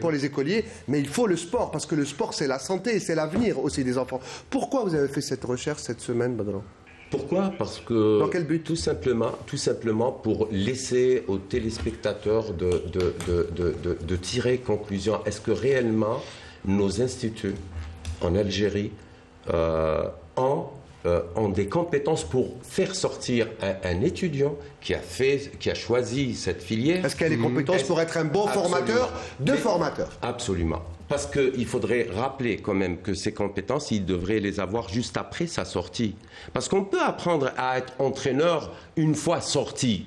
pour les écoliers. Mais il faut le sport, parce que le sport, c'est la santé et c'est l'avenir aussi des enfants. Pourquoi vous avez fait cette recherche cette semaine, Badran? Pourquoi? Parce que... Dans quel but? Tout simplement pour laisser aux téléspectateurs de tirer conclusion. Est-ce que réellement nos instituts en Algérie ont des compétences pour faire sortir un étudiant qui a choisi cette filière? Est-ce qu'il y a les compétences pour être un bon formateur de formateurs? Absolument. Parce qu'il faudrait rappeler quand même que ces compétences, il devrait les avoir juste après sa sortie. Parce qu'on peut apprendre à être entraîneur une fois sorti.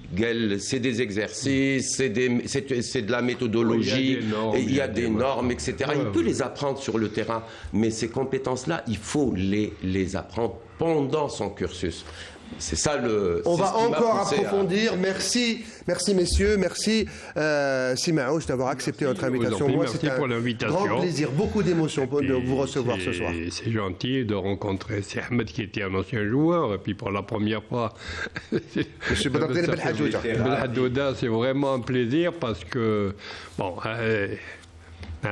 C'est des exercices, c'est de la méthodologie, il y a des normes, etc. Il peut les apprendre sur le terrain. Mais ces compétences-là, il faut les apprendre pendant son cursus. C'est ça le... On va encore approfondir. Merci messieurs, merci Simaouche d'avoir accepté notre invitation. Moi, merci pour l'invitation. Grand plaisir, beaucoup d'émotion de vous recevoir ce soir. C'est gentil de rencontrer Ahmed qui était un ancien joueur, et puis pour la première fois, Monsieur Belhadouda, c'est vraiment un plaisir parce que bon.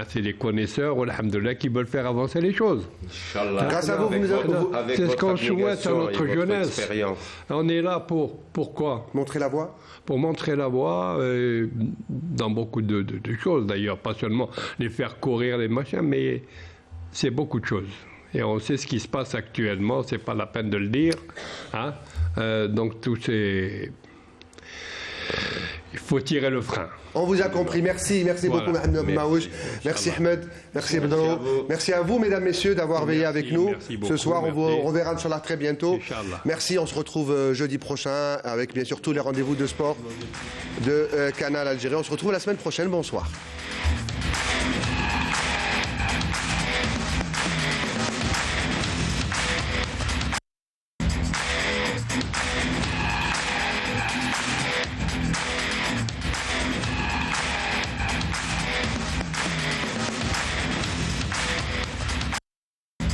C'est les connaisseurs, alhamdoulilah, qui veulent faire avancer les choses. Grâce à vous, c'est ce qu'on souhaite à notre jeunesse. On est là pourquoi? Montrer la voie. Pour montrer la voie dans beaucoup de choses, d'ailleurs, pas seulement les faire courir, les machins, mais c'est beaucoup de choses. Et on sait ce qui se passe actuellement, c'est pas la peine de le dire. Hein? Donc tout c'est... Il faut tirer le frein. On vous a compris. Merci beaucoup, Mohamed Maouch. Merci, Ahmed. Merci, Bedro. Merci à vous, mesdames, messieurs, d'avoir veillé avec nous. Ce soir, on vous reverra, Inch'Allah, très bientôt. Merci. On se retrouve jeudi prochain avec, bien sûr, tous les rendez-vous de sport de Canal Algérie. On se retrouve la semaine prochaine. Bonsoir.